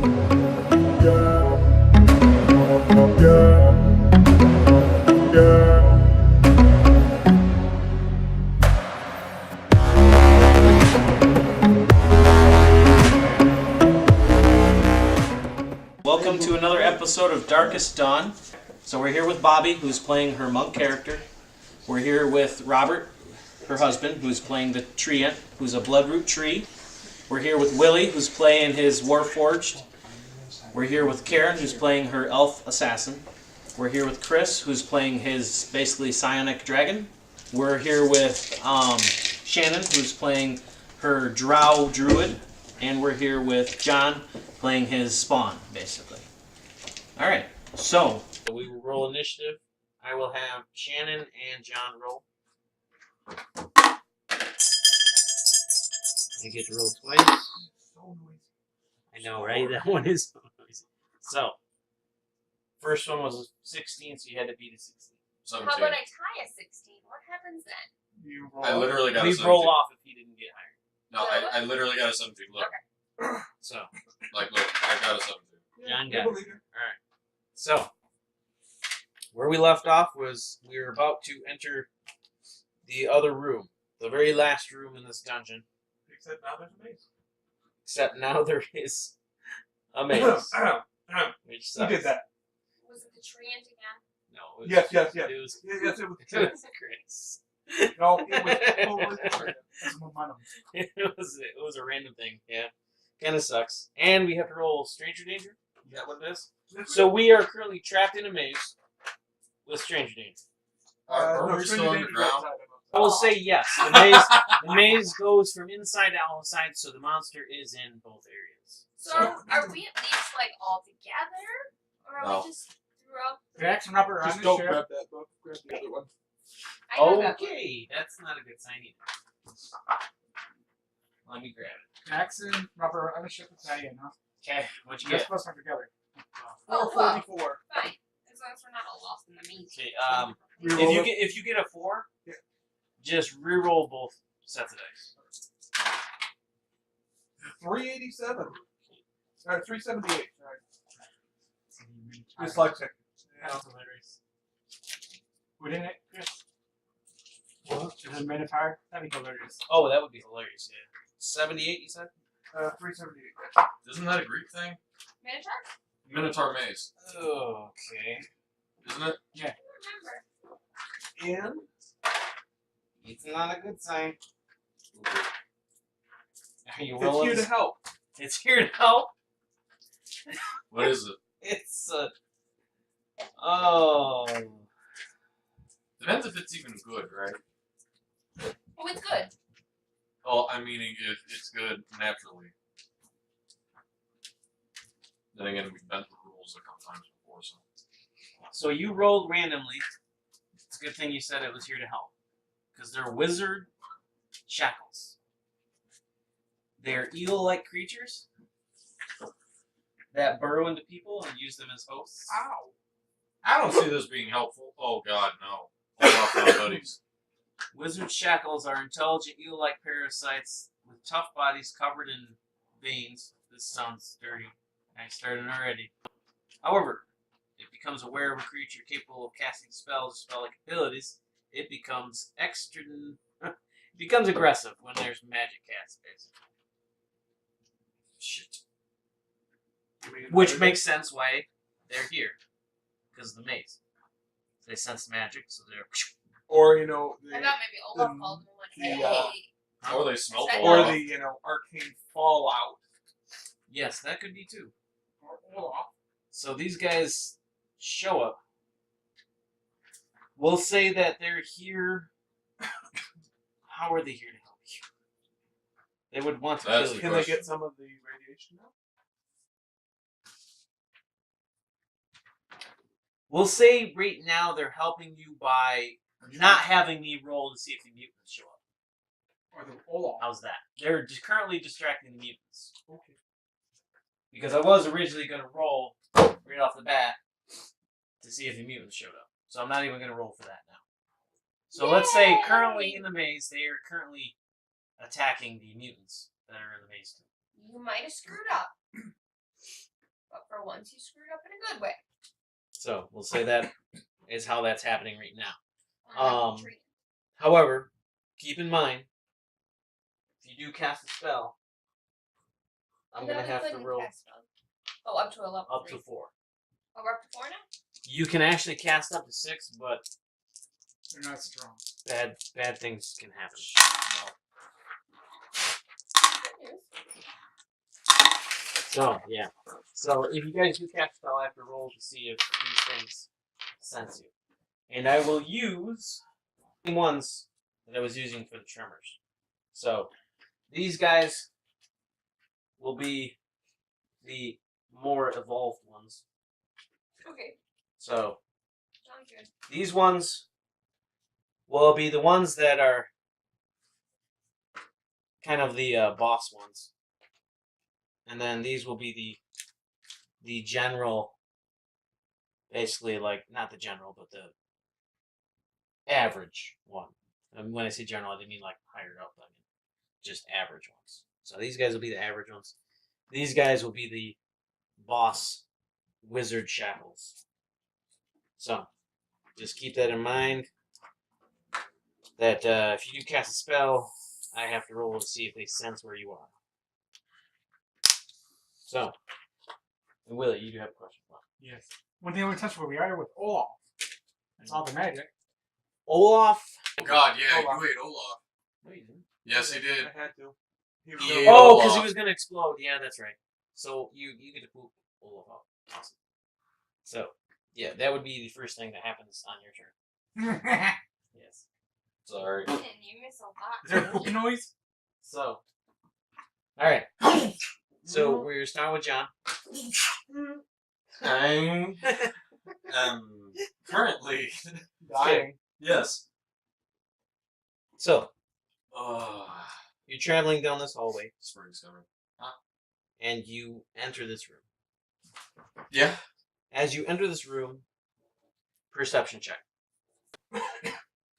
Welcome to another episode of Darkest Dawn. So we're here with Bobby, who's playing her monk character. We're here with Robert, her husband, who's playing the treant, who's a bloodroot tree. We're here with Willie, who's playing his warforged. We're here with Karen, who's playing her elf assassin. We're here with Chris, who's playing his basically psionic dragon. We're here with Shannon, who's playing her drow druid. And we're here with John, playing his spawn, basically. Alright, so we will roll initiative. I will have Shannon and John roll. You get to roll twice. I know, right? That one is so noisy. So, first one was a 16, so you had to beat a 16. 17. How about I tie a 16? What happens then? You roll. I literally got a 17. roll off if he didn't get higher. No, I literally got a 17. Look. Okay. So, look, I got a 17. John got it. Alright. So, where we left off was we were about to enter the other room. The very last room in this dungeon. Except now there's a maze. Except now there is a maze. Which sucks. Who did that? Was it the treant again? No. It was, Yes. It was, Yes, it was it the was Chris. No, it was totally different. That's momentum. It was a random thing, yeah. Kind of sucks. And we have to roll Stranger Danger. Is that what it is? So we are currently trapped in a maze with Stranger Danger. Are we still underground? I will say yes. The maze goes from inside to outside, so the monster is in both areas. So are we at least like all together? Or are we just throughout? Jackson, up around Just the don't ship. grab that book. Grab the other one. I know that one. Okay, that's not a good sign either. Let me grab it. Jackson, rubber on the ship with Diane, huh? Okay, what you We're get? supposed to come together. Oh, 444. Fine. As long as we're not all lost in the maze. Okay, Reroll it. if you get a 4, Yeah. just re-roll both sets of dice. 387. Or 378. Sorry. Dyslexic. That's hilarious. We didn't it, Chris? What? Is it Minotaur? That'd be hilarious. Oh, that would be hilarious, yeah. 78, you said? 378. Isn't that a Greek thing? Minotaur? Minotaur maze. Okay. Isn't it? I don't remember. And It's not a good sign. Are you it's rolling? here to help. It's here to help. What is it? It's a... Oh... Depends if it's even good, right? Oh, it's good. Oh, I'm meaning if it's good naturally. Then again, we've bent the rules a couple times before, so. So you rolled randomly. It's a good thing you said it was here to help. Because they're wizard shackles. They're eel-like creatures that burrow into people and use them as hosts. Ow. I don't see this being helpful. Oh god, no. Hold off my buddies. Wizard shackles are intelligent eel-like parasites with tough bodies covered in veins. This sounds dirty. I started already. However, it becomes aware of a creature capable of casting spells or spell-like abilities. It becomes it becomes aggressive when there's magic cast, basically. Shit. Which makes sense why they're here. Because of the maze. They sense magic, so they're... Or, you know, I thought maybe Olaf called them and went, hey. Or they smell or Olaf. the, you know, arcane fallout. Yes, that could be too. Or Olaf. So these guys show up. We'll say that they're here... How are they here to help you? They would want to That's kill you. Can they get some of the radiation now? We'll say right now they're helping you by not having me roll to see if the mutants show up. Or the Olaf? How's that? They're currently distracting the mutants. Okay. Because I was originally going to roll right off the bat to see if the mutants showed up. So I'm not even going to roll for that now. So let's say currently in the maze, they are currently attacking the mutants that are in the maze too. You might have screwed up. for once you screwed up in a good way. So we'll say that is how that's happening right now. I'm However, keep in mind, if you do cast a spell, I'm gonna have to roll Oh, up to a level up 3. to 4. Oh, we're up to 4 now? You can actually cast up to 6, but They're not strong. bad things can happen. Good news. So yeah. So if you guys do cast a spell, I have to roll to see if these things sense you. And I will use the ones that I was using for the tremors. So these guys will be the more evolved ones. Okay, So sounds good. these ones will be the ones that are kind of the boss ones. And then these will be the general, basically like, not the general, but the average one. And when I say general, I didn't mean like higher up, I mean just average ones. So these guys will be the average ones. These guys will be the boss wizard shackles. So just keep that in mind. That if you do cast a spell, I have to roll to see if they sense where you are. So, and Willie, you do have a question. Yes. One thing I want to touch where we are with Olaf. That's all the magic. Olaf. Oh God, yeah, Olaf. you ate Olaf. No, you didn't. Yes, he did. I had to. He He was ate Oh, because Olaf. he was gonna explode. Yeah, that's right. So you get to poop Olaf out. Awesome. So yeah, that would be the first thing that happens on your turn. Yes. Sorry. And you miss a lot. Is there a poop noise? So, all right. So we're starting with John. I'm currently Dying. yes. So Oh, you're traveling down this hallway, spring's coming. and you enter this room. Yeah. As you enter this room, perception check.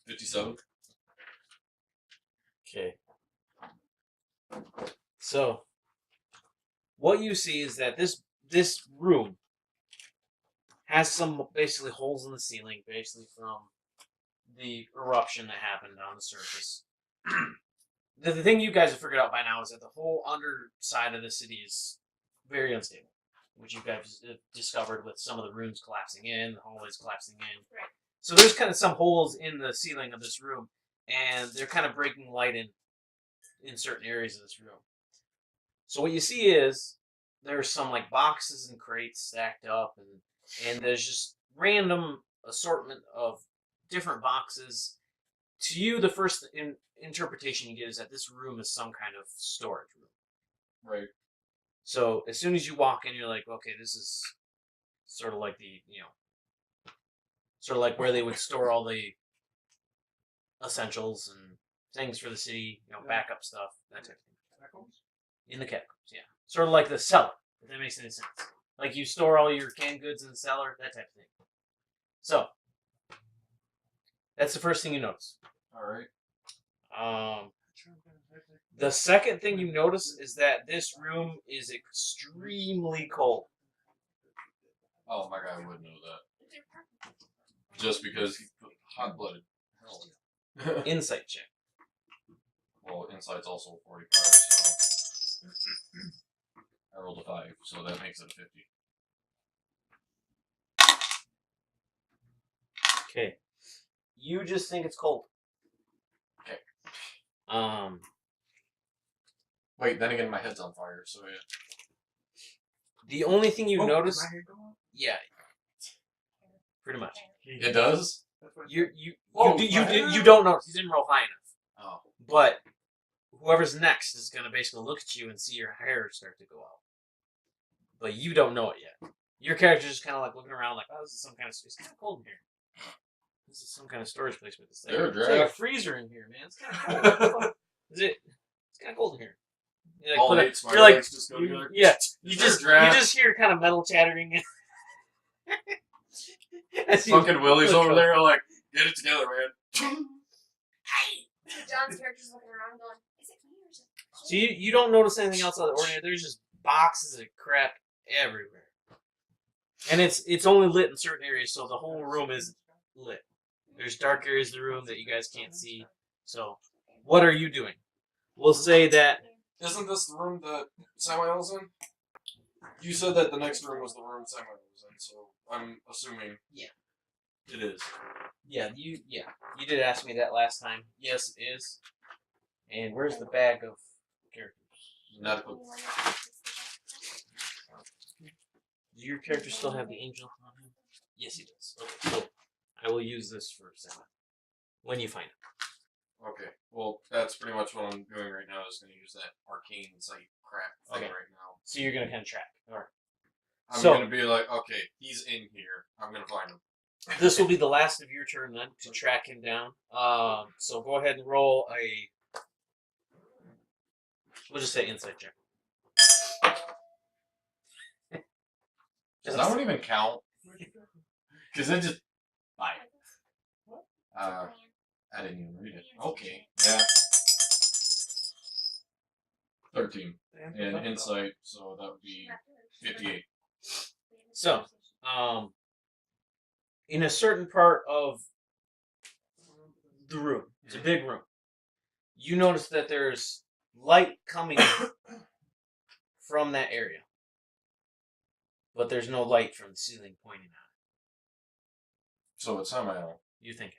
57. Okay. So, what you see is that this room has some basically holes in the ceiling, basically from the eruption that happened on the surface. The thing you guys have figured out by now is that the whole underside of the city is very unstable, which you guys have discovered with some of the rooms collapsing in, the hallways collapsing in. Right. So there's kind of some holes in the ceiling of this room, and they're kind of breaking light in certain areas of this room. So what you see is there's some like boxes and crates stacked up, and there's just random assortment of different boxes. To you, the first interpretation you get is that this room is some kind of storage room. Right. So as soon as you walk in, you're like, okay, this is sort of like sort of like where they would store all the essentials and things for the city, backup stuff, that type of thing. In the catacombs, yeah. Sort of like the cellar, if that makes any sense. Like you store all your canned goods in the cellar, that type of thing. So, that's the first thing you notice. Alright. The second thing you notice is that this room is extremely cold. Oh my God, I wouldn't know that. Just because he's hot-blooded. Hell. Insight check. Well, insight's also 45, so I rolled a 5, so that makes it a 50. Okay. You just think it's cold. Okay. Wait, then again, my head's on fire, so yeah. The only thing you notice, Did my hair go up? yeah, pretty much. It does? You Oh, don't notice. You didn't roll high enough. Oh. But whoever's next is gonna basically look at you and see your hair start to go out. But you don't know it yet. Your character's just kind of like looking around, like, oh, this is some kind of it's kind of cold in here. This is some kind of storage place with this thing. There, It's like a Drac. freezer in here, man. It's kind of cold. Is it? It's kind of cold in here. You're like, All put it- 8 smart you're like, legs just go together. yeah. You There, just Drac. hear kind of metal chattering. As you- Fucking Willie's over there, like, get it together, man. John's character's looking around going, is it me or is it cold? So you don't notice anything else out of the ordinary. There's just boxes of crap everywhere. And it's only lit in certain areas, so the whole room is lit. There's dark areas of the room that you guys can't see. So, what are you doing? We'll say that. Isn't this the room that Samuel was in? You said that the next room was the room Samuel was in, so I'm assuming. Yeah. It is. Yeah, you did ask me that last time. Yes, it is. And where's the bag of characters? Not a clue. Do your character still have the angel on him? Yes, he does. Okay, cool. I will use this for Sam. When you find it. Okay. Well, that's pretty much what I'm doing right now. Is going to use that arcane sight crap thing right now. So you're gonna kind of track. All right. I'm So- going to be like, okay, he's in here. I'm going to find him. This will be the last of your turn then to track him down. So go ahead and roll a. We'll just say insight check. Does that one even count? Because it just. Bye. I didn't even read it. Okay. Yeah. 13. And insight, so that would be 58. So, in a certain part of the room, it's a big room, you notice that there's light coming from that area. But there's no light from the ceiling pointing at it. So it's Samuel. You think it.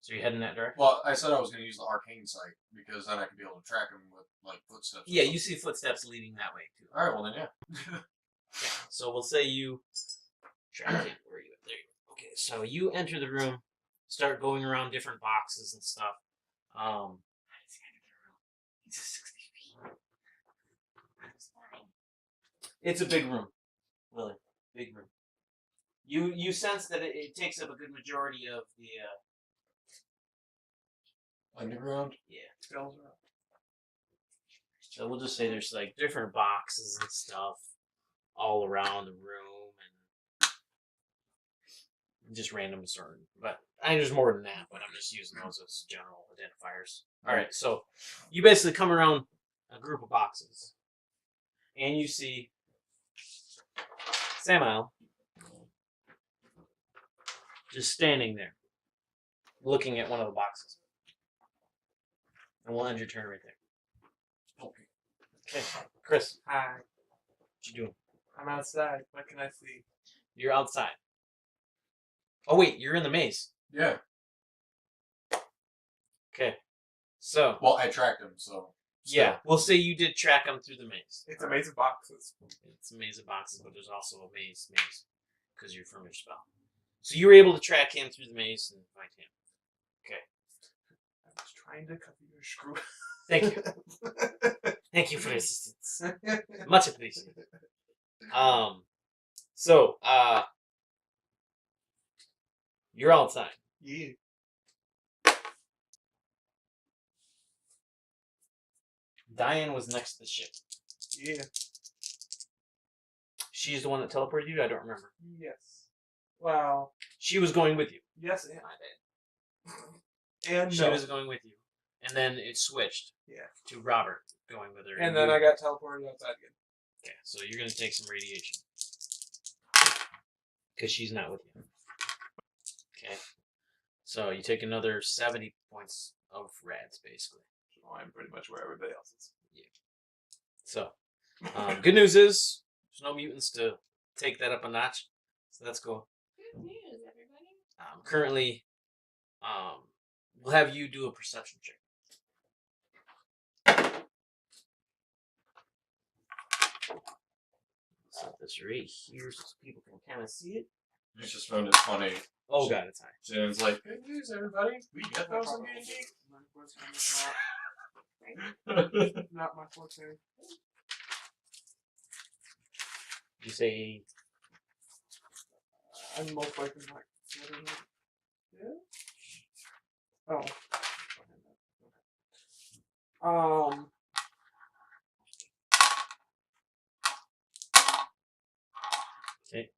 So you're heading that direction? Well, I said I was going to use the arcane sight because then I could be able to track him with like footsteps. Yeah, you see footsteps leading that way too. All right, well then, yeah. Yeah. So we'll say you track him. Where are you? There you go. Okay, so you enter the room, start going around different boxes and stuff. How does he enter the room? He's 60 feet. That's fine. It's a big room, Lily. Big room. You sense that it takes up a good majority of the Underground? yeah. So we'll just say there's like different boxes and stuff all around the room and just random certain. But there's more than that, but I'm just using those as general identifiers. Alright, so you basically come around a group of boxes and you see Samuel just standing there looking at one of the boxes. And we'll end your turn right there. Okay, Chris, Hi, what you doing? I'm outside. What can I see? You're outside. Oh wait, you're in the maze. Yeah. Okay, so Well, I tracked him, so. yeah, we'll say you did track him through the maze. It's a maze of boxes. It's a maze of boxes, but there's also a maze because you're from your spell. So you were able to track him through the maze and find him. I was trying to cover your screw. Thank you. Thank you for the assistance. Much appreciated. So, you're outside. Yeah. Diane was next to the ship. Yeah. She's the one that teleported you? I don't remember. Yes. Well, She was going with you. yes and My bad. and She no. was going with you. And then it switched Yeah. to Robert going with her. And then I got teleported outside again. Okay, so you're going to take some radiation. Because she's not with you. Okay. So you take another 70 points of rads, basically. So I'm pretty much where everybody else is. So, good news is there's no mutants to take that up a notch. So that's cool. Good news, everybody. Currently, we'll have you do a perception check. Set this right here so people can kind of see it. I just found it funny. Oh god, it's high. Shannon's like, good news, everybody. We get those in My forte is D&D. not my forte. You say I'm most likely not. Yeah? Oh. okay.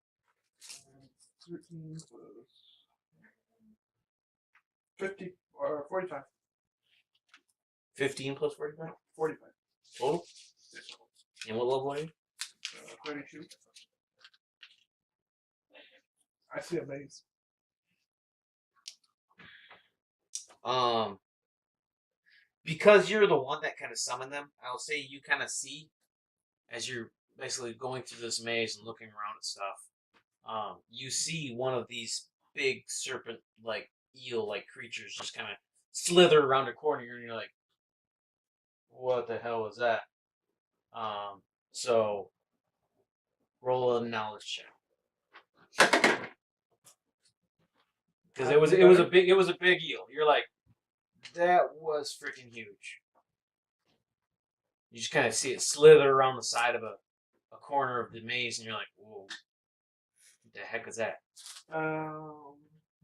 13 plus 50 or 45. 15 plus 45 45. total. And what level are you? 32. I see a maze. Because you're the one that kind of summoned them, I'll say you kind of see as you're basically going through this maze and looking around at stuff. You see one of these big serpent-like eel-like creatures just kind of slither around a corner, and you're like, "What the hell was that?" So roll a knowledge check. Because it was a big eel. You're like, that was freaking huge. You just kind of see it slither around the side of a corner of the maze, and you're like, whoa, what the heck is that?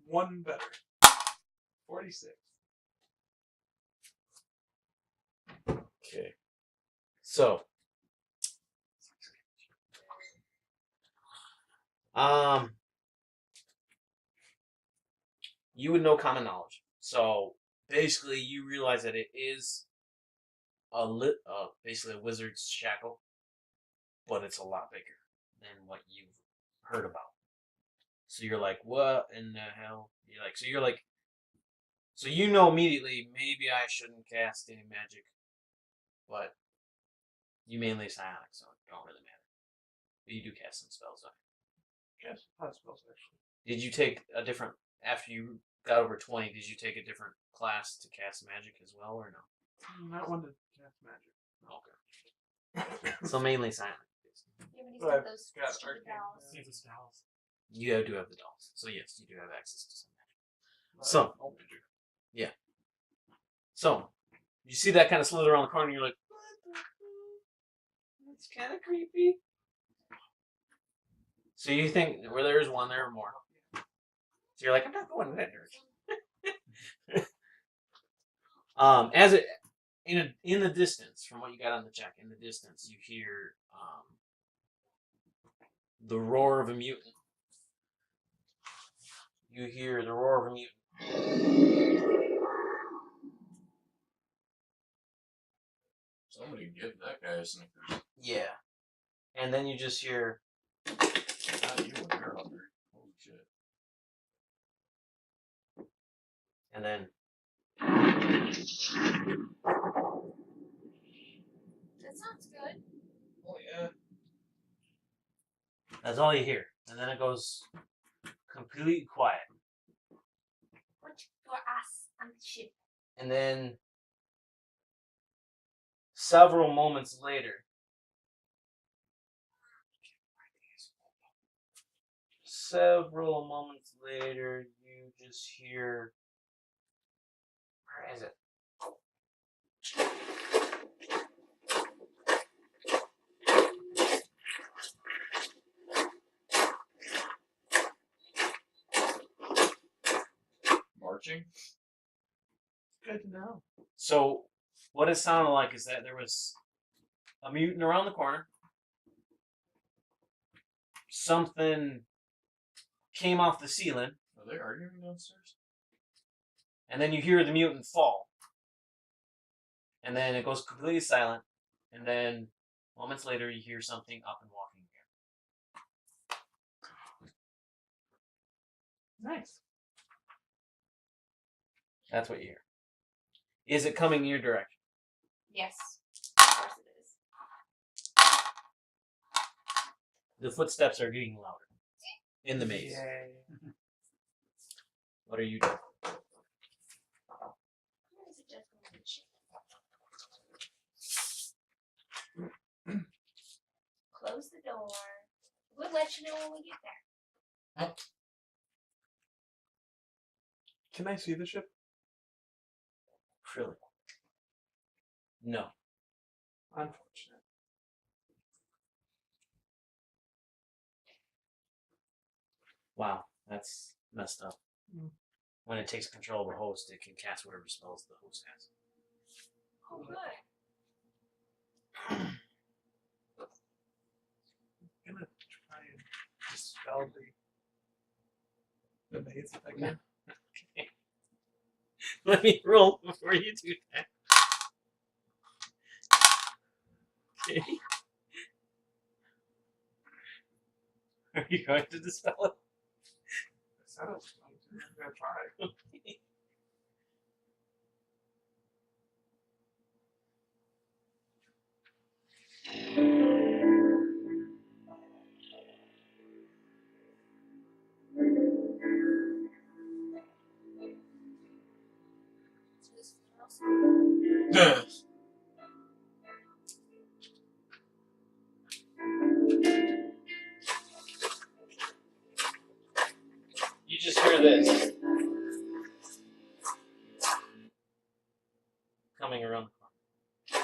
One better. 46. Okay. So, you would know common knowledge. So basically, you realize that it is basically a wizard's shackle, but it's a lot bigger than what you've heard about. So you're like, what in the hell? So you know immediately, maybe I shouldn't cast any magic, but you mainly psionic, so it don't really matter. But you do cast some spells, though. Yes, not spells actually. Did you take a different, after you got over 20, did you take a different class to cast magic as well, or no? Not one to cast magic. Okay. So mainly silent. Yeah, but he's But got I've those got stupid arcane. dolls. Yeah. It's dolls. You do have the dolls. So yes, you do have access to some magic. But So. I'll do. So, you see that kind of slither around the corner, and you're like, what the hell? That's kind of creepy. So you think, where there is one, there are more. So you're like, I'm not going in that direction. As it in the distance, from what you got on the check, in the distance, you hear the roar of a mutant. You hear the roar of a mutant. Somebody give that guy a Snickers. Yeah. And then you just hear. Not you when you're hungry. Holy shit. And then. That sounds good. Oh yeah. That's all you hear. And then it goes completely quiet. Put your ass on the ship. And then several moments later, you just hear. Where is it? Marching? Good to know. So, what it sounded like is that there was a mutant around the corner. Something came off the ceiling, Are they arguing downstairs? and then you hear the mutant fall. And then it goes completely silent, and then moments later you hear something up and walking again. Nice. That's what you hear. Is it coming in your direction? Yes. Of course it is. The footsteps are getting louder in the maze. Yay. What are you doing? Where is it just going to ship? Close the door. We'll let you know when we get there. Can I see the ship? Really? No. Unfortunate. Wow, that's messed up. Mm. When it takes control of the host, it can cast whatever spells the host has. Oh, good. I'm gonna try and dispel the maze if I can. Okay. Let me roll before you do that. Okay. Are you going to dispel it? said it. I'm gonna try. You just hear this coming around the corner.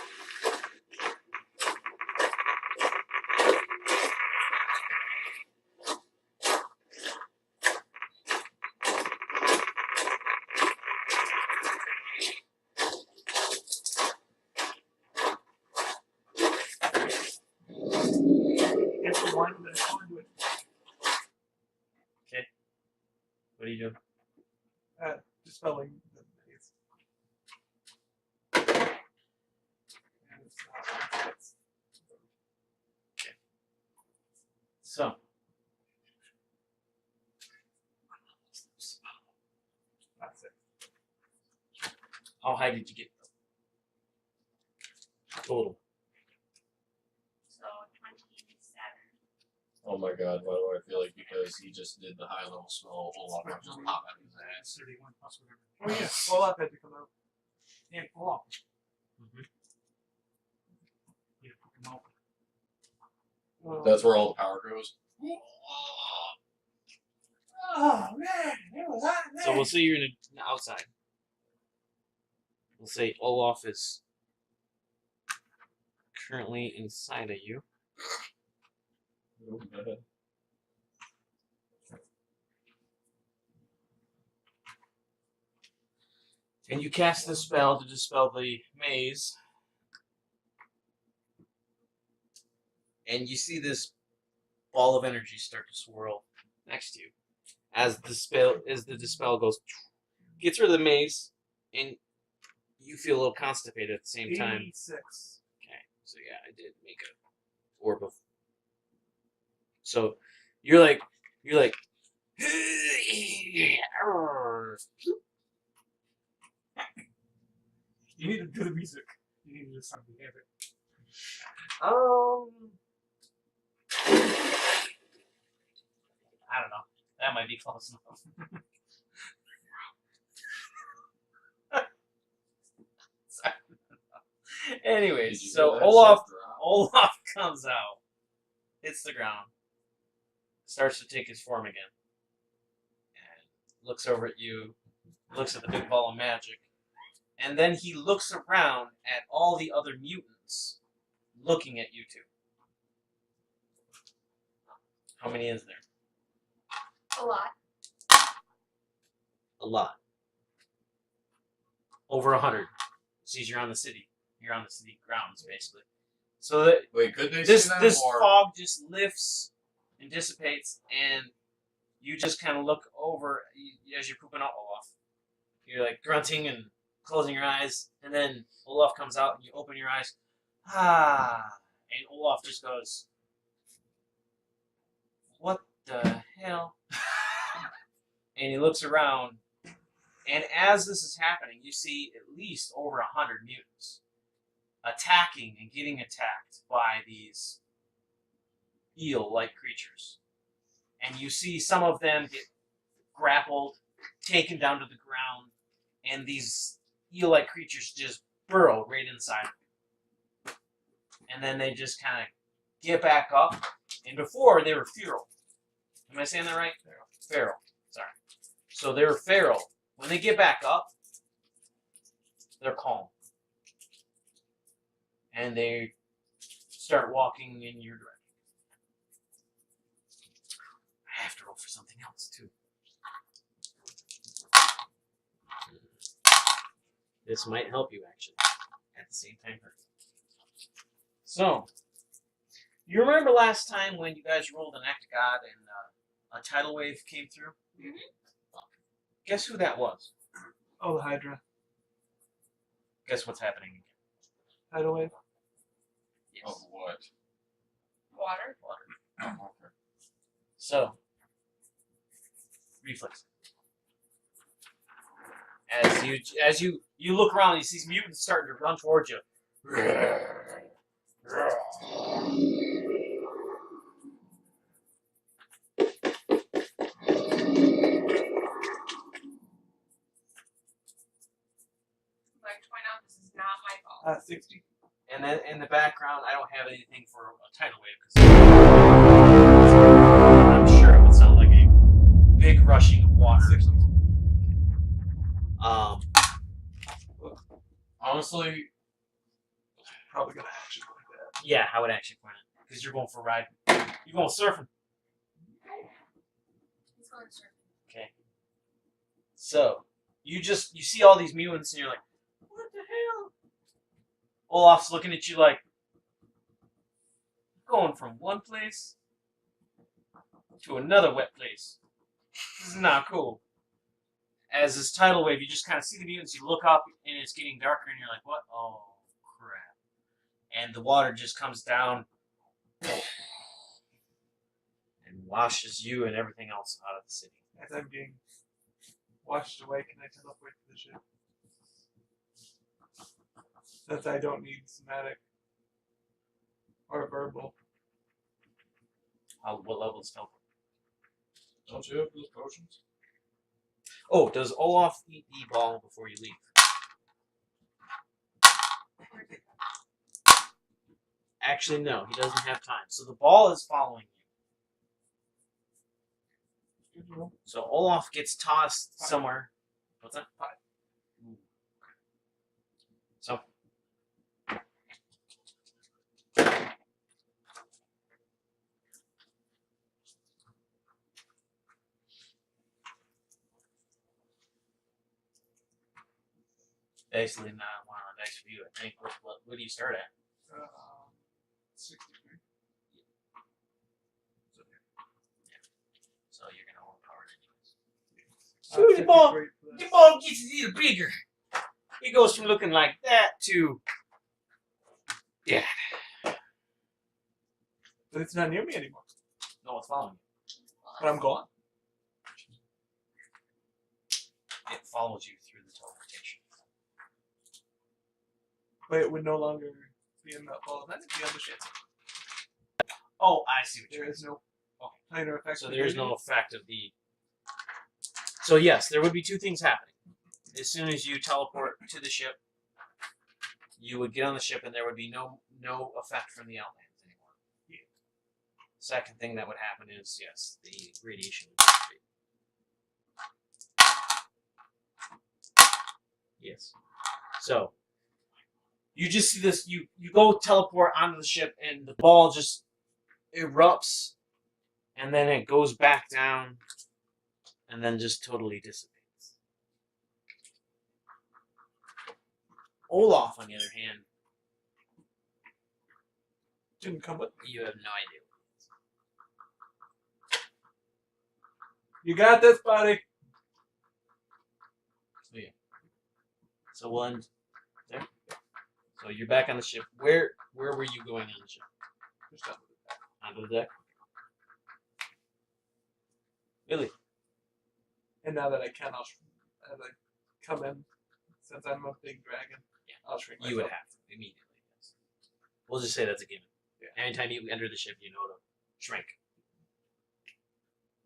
It's the one that's conduit. What do you do? Dispelling the maze. And it's So, that's it. how high did you get? Total. So 27. Oh my god, why do I feel like because he just did the high level spell, a whole lot of just pop out of his ass. 31 plus whatever. Oh yeah, full up had to come out. And full up. Mhm. You put them out. Well, That's where all the power goes. oh man, it was hot. So we'll say you're in the outside. We'll say Olaf is currently inside of you. And you cast the spell to dispel the maze. And you see this ball of energy start to swirl next to you. As the dispel goes, gets rid of the maze, and you feel a little constipated at the same time. 86. Okay, so yeah, I did make a orb of. So you're like. You need to do the music. You need to do something. You have it. I don't know. That might be close enough. Anyways, so Olaf comes out, hits the ground, starts to take his form again, and looks over at you, looks at the big ball of magic, and then he looks around at all the other mutants looking at you two. How many is there? A lot. A lot. Over 100. Sees you're on the city. You're on the city grounds, basically. So that Wait, could they this see them this or fog just lifts and dissipates, and you just kind of look over as you're pooping out Olaf. You're like grunting and closing your eyes, and then Olaf comes out, and you open your eyes. Ah, and Olaf just goes, "What the hell?" And he looks around, and as this is happening, you see at least over 100 mutants attacking and getting attacked by these eel-like creatures. And you see some of them get grappled, taken down to the ground, and these eel-like creatures just burrow right inside of you. And then they just kind of get back up. And before, they were feral. Am I saying that right? Feral. Sorry. So they were feral. When they get back up, they're calm. And they start walking in your direction. I have to roll for something else, too. This might help you, actually, at the same time. So, you remember last time when you guys rolled an Act of God and a tidal wave came through? Mhm. Guess who that was? Olhydra. Guess what's happening again? Tidal wave. Yes. of what? Water. Oh, okay. So, reflex. As you look around, and you see these mutants starting to run towards you. I'd like to point out this is not my fault. 60. And then in the background, I don't have anything for a tidal wave because I'm sure it would sound like a big rushing of water. Honestly, Probably gonna action like that. Yeah, I would actually point it because you're going for a ride. You're going surfing. He's going surfing. Okay. So you see all these mutants and you're like, what the hell? Olaf's looking at you like, going from one place to another wet place. This is not cool. As this tidal wave, you just kind of see the mutants, you look up, and it's getting darker, and you're like, what? Oh, crap. And the water just comes down and washes you and everything else out of the city. As I'm being washed away, can I teleport to the ship? Since I don't need somatic or verbal. What level is teleport? don't you have those potions? Oh, does Olaf eat the ball before you leave? Actually, no. He doesn't have time. So the ball is following you. So Olaf gets tossed somewhere. What's that? 5. So. Basically, not one on dice for you. I think. What do you start at? 63. So you're gonna overpower it anyways. So the ball gets a little bigger. It goes from looking like that to yeah. But it's not near me anymore. No, it's following you. But I'm gone. It follows you through the teleportation. But it would no longer be in that ball. Then it'd be on the ship. Oh, I see what you're There is no minor effect. So there is no effect of the. So yes, there would be 2 things happening. As soon as you teleport to the ship, you would get on the ship, and there would be no effect from the outlands anymore. Yeah. Second thing that would happen is yes, the radiation would dissipate. Yes. So you just see this. You go teleport onto the ship, and the ball just erupts. And then it goes back down, and then just totally dissipates. Olaf, on the other hand, Didn't come with me. you have no idea. You got this, buddy. So yeah. So we'll end there. So you're back on the ship. Where were you going on the ship? Just up. Onto the deck. Really? And now that I can, as I come in, since I'm a big dragon, I'll shrink myself. You would have to immediately. Yes. We'll just say that's a given. Yeah. Anytime you enter the ship, you know to shrink.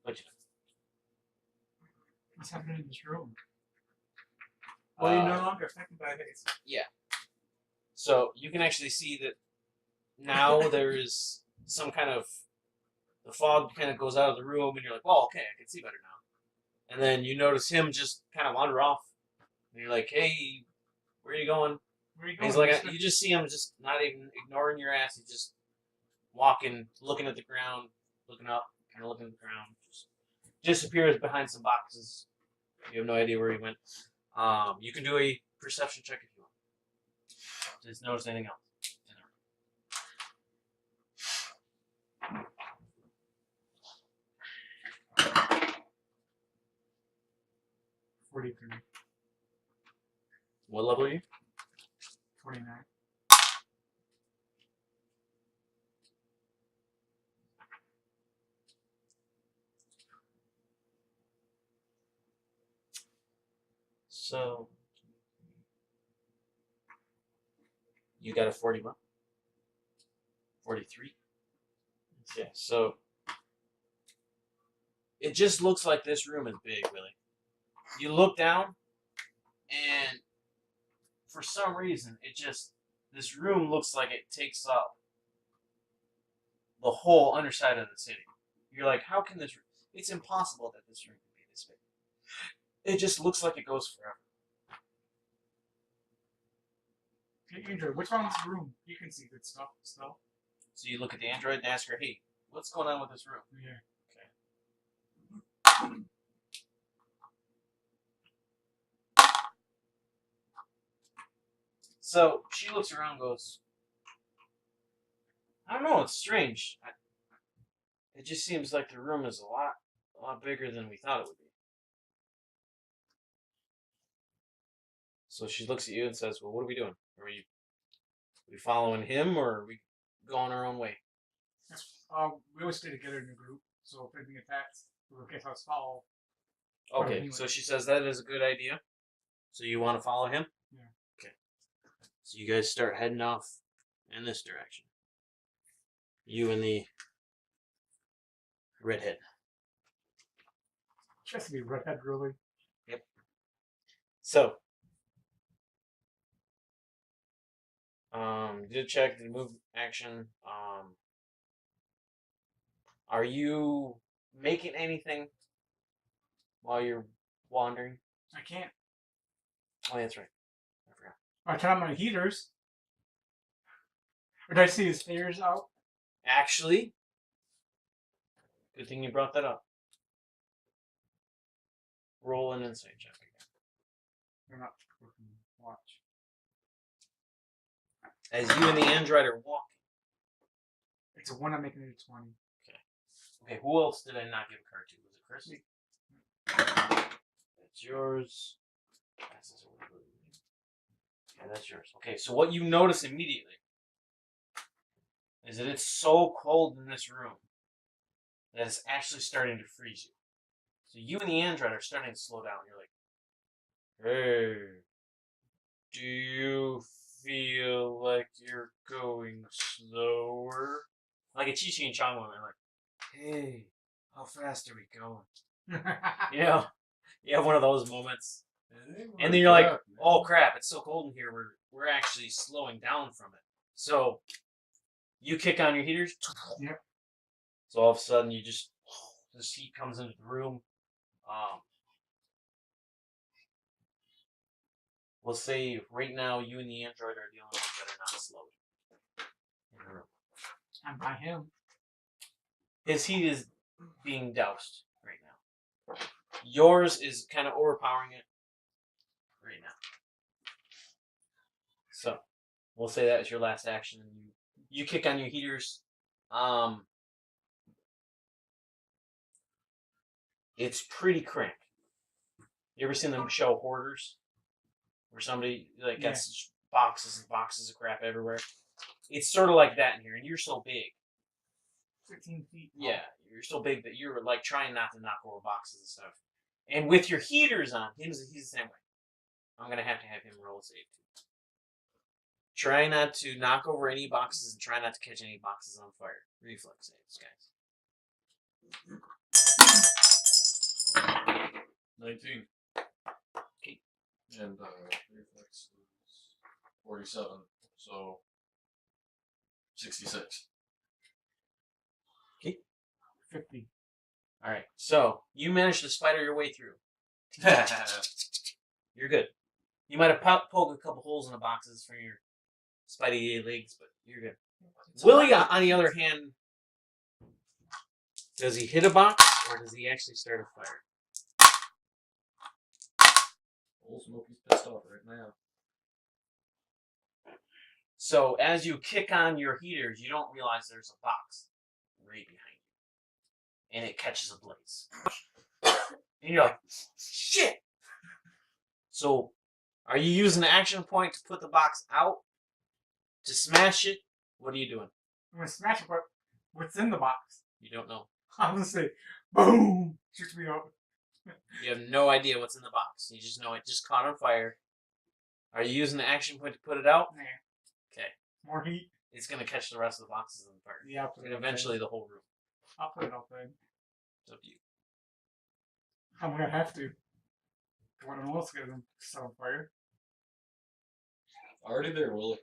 But you know. What's happening in this room? Well, you're no longer affected by haste. So you can actually see that now there is some kind of the fog kind of goes out of the room, and you're like, "Well, okay, I can see better now." And then you notice him just kind of wander off, and you're like, "Hey, where are you going?" Where are you And he's going? like, you just see him just not even ignoring your ass. He's just walking, looking at the ground, looking up, kind of looking at the ground. Just disappears behind some boxes. You have no idea where he went. You can do a perception check if you want. Just notice anything else. 43. What level are you? 29. So you got a 41? 43? Yeah, so it just looks like this room is big, really. You look down, and for some reason, this room looks like it takes up the whole underside of the city. You're like, how can this? It's impossible that this room can be this big. It just looks like it goes forever. Hey, Andrew, what's wrong with this room? You can see good stuff still. So you look at the android and ask her, hey, what's going on with this room? Yeah. So she looks around and goes, I don't know, it's strange. It just seems like the room is a lot bigger than we thought it would be. So she looks at you and says, well, what are we doing? Are we following him, or are we going our own way? We always stay together in the group, so if anything attacks, we'll get us follow. Okay, anyway. so she says that is a good idea. So you want to follow him? Yeah. Okay. So you guys start heading off in this direction. You and the redhead. Just to be redhead, really. So, did check, did move action. Are you making anything while you're wandering? I can't. Oh, that's right. I forgot. I turn on my heaters. Or did I see his ears out? Actually, good thing you brought that up. Roll an insight check again. They're not working. Watch. As you and the android are walking. It's a 1, I'm making it a 20. Okay, who else did I not give a card to? Was it Chris? That's yours. Yeah, that's yours. Okay, so what you notice immediately is that it's so cold in this room that it's actually starting to freeze you. So you and the android are starting to slow down. You're like, hey, do you feel like you're going slower? Like a Chi-Chi and Chong moment, like, hey, how fast are we going? Yeah, you have one of those moments. And then you're like, oh crap, it's so cold in here, we're actually slowing down from it. So you kick on your heaters. Yep. So all of a sudden this heat comes into the room. We'll say right now you and the android are the only ones that are not slowed in the room. I'm by him. His heat is being doused right now. Yours is kind of overpowering it right now. So we'll say that is your last action. You kick on your heaters. It's pretty cramped. You ever seen them show Hoarders? Where somebody like gets boxes and boxes of crap everywhere. It's sort of like that in here, and you're so big. 15 feet. Yeah, you're so big that you're like trying not to knock over boxes and stuff. And with your heaters on, he's the same way. I'm gonna have him roll a save too. Try not to knock over any boxes and try not to catch any boxes on fire. Reflex saves, guys. 19. Okay. And reflex is 47, so 66. Okay. 50. All right. So you managed to spider your way through. You're good. You might have poked a couple holes in the boxes for your spidey legs, but you're good. Willie, on the other hand, does he hit a box or does he actually start a fire? Old Smokey's pissed off right now. So as you kick on your heaters, you don't realize there's a box right behind you. And it catches a blaze. And you're like, shit! So, are you using an action point to put the box out? To smash it? What are you doing? I'm gonna smash it, but what's in the box? You don't know. I'm gonna say, boom! Shoots me out. You have no idea what's in the box. You just know it just caught on fire. Are you using the action point to put it out? Nah. Okay. More heat. It's going to catch the rest of the boxes on fire. Yeah, I'll put And it eventually the whole room. I'll put it outside. It's up to you. I'm gonna have to. What else gets them set on fire? Already there, Willie.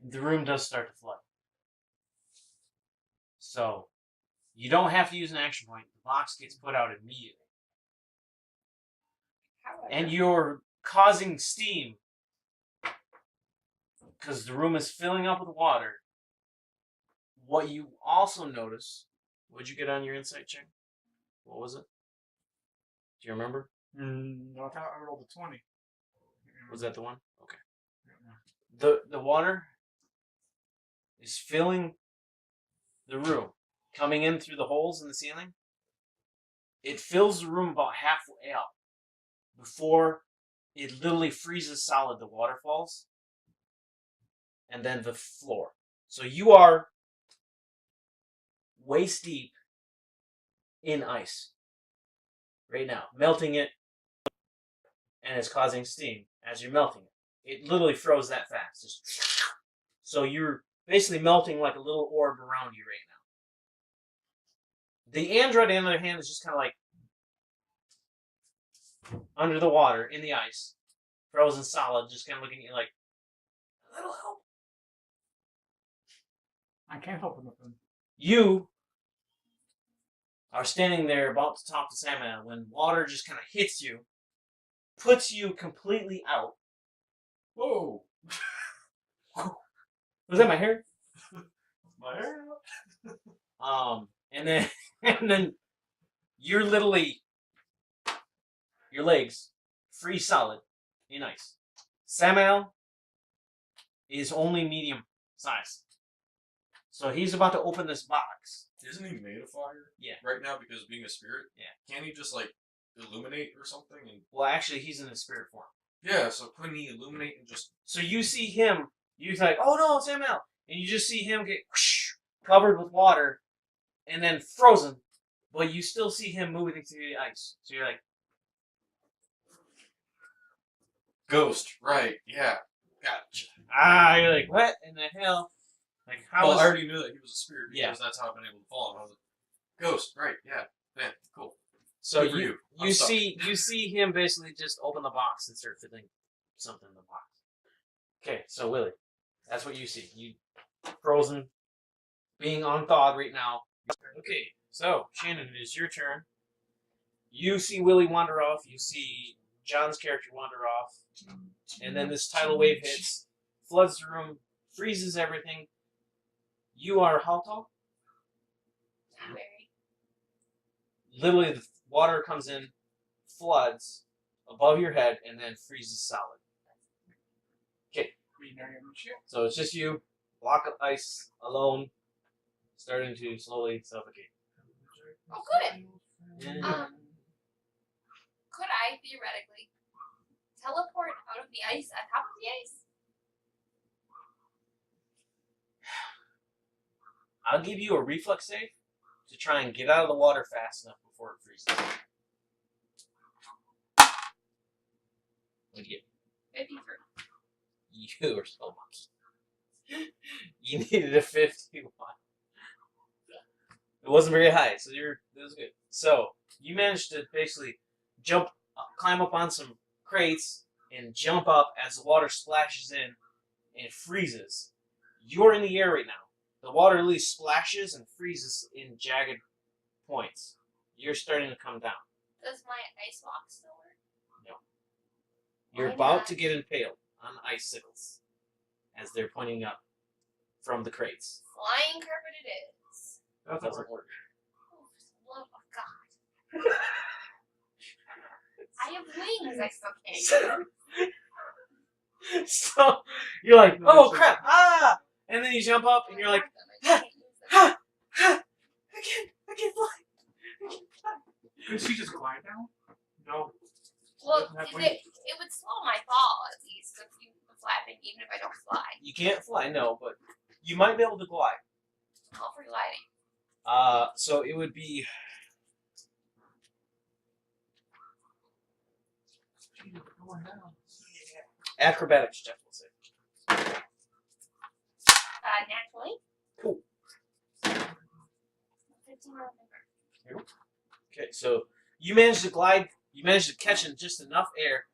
The room does start to flood. So, you don't have to use an action point. The box gets put out immediately. However, And you're causing steam because the room is filling up with water. What you also notice, what'd you get on your insight check? What was it? Do you remember? No, I thought I rolled a 20. Was that the one? Okay. Yeah. The water is filling the room, coming in through the holes in the ceiling. It fills the room about halfway up before it literally freezes solid, the waterfalls, and then the floor. So you are waist deep in ice right now, melting it, and it's causing steam as you're melting it. It literally froze that fast. Just so you're basically melting like a little orb around you right now. The android, on the other hand, is just kind of like under the water, in the ice, frozen solid, just kind of looking at you like, a little help. I can't help nothing. You are standing there about to talk to Samuel when water just kind of hits you, puts you completely out. Whoa! Was that my hair? My hair? And then you're literally, your legs freeze solid in ice. Samuel is only medium size. So he's about to open this box. Isn't he made of fire? Yeah. Right now, because being a spirit? Yeah. Can't he just, like, illuminate or something? And Well, actually, he's in a spirit form. yeah, so couldn't he illuminate and just... So you see him, you're like, oh no, Samuel. And you just see him get whoosh, covered with water and then frozen. But you still see him moving through the ice. So you're like, Ghost, right, yeah. Gotcha. you're like, what in the hell? Like, how Well, is... I already knew that he was a spirit because Yeah. that's how I've been able to follow him. I was like, Ghost, right, yeah, man, cool. So Good for you I'm you stuck. see him basically just open the box and start filling something in the box. Okay, so Willie, that's what you see. You frozen, being unthawed right now. Okay, so Shannon, it is your turn. You see Willie wander off. You see John's character wander off, and then this tidal wave hits, floods the room, freezes everything. You are how tall? not very. Literally, the water comes in, floods above your head, and then freezes solid. Okay, so it's just you, block of ice, alone, starting to slowly suffocate. Oh, good. Yeah. Could I theoretically teleport out of the ice on top of the ice? I'll give you a reflex save to try and get out of the water fast enough before it freezes. What'd you get? 53. You are so lucky. You needed a 51. It wasn't very high, so it was good. So you managed to basically climb up on some crates and jump up as the water splashes in and it freezes. You're in the air right now. The water really splashes and freezes in jagged points. You're starting to come down. Does my ice walk still work? No. You're Why about not? to get impaled on icicles as they're pointing up from the crates. Flying carpet it is. That doesn't work. Oh, for the love of God. I have wings. I still can't. So you're like, oh crap, ah! And then you jump up and you're like, I can't use them. ha, ha, I can't fly. Could she just glide down? Well, doesn't have it wings. would slow my fall at least if you were flapping, even if I don't fly. You can't fly, no, but you might be able to glide. All for gliding. So it would be Jeez, we're going down. acrobatics check, we'll say. Naturally. Cool. 15 on finger. Okay, so you managed to glide. You managed to catch in just enough air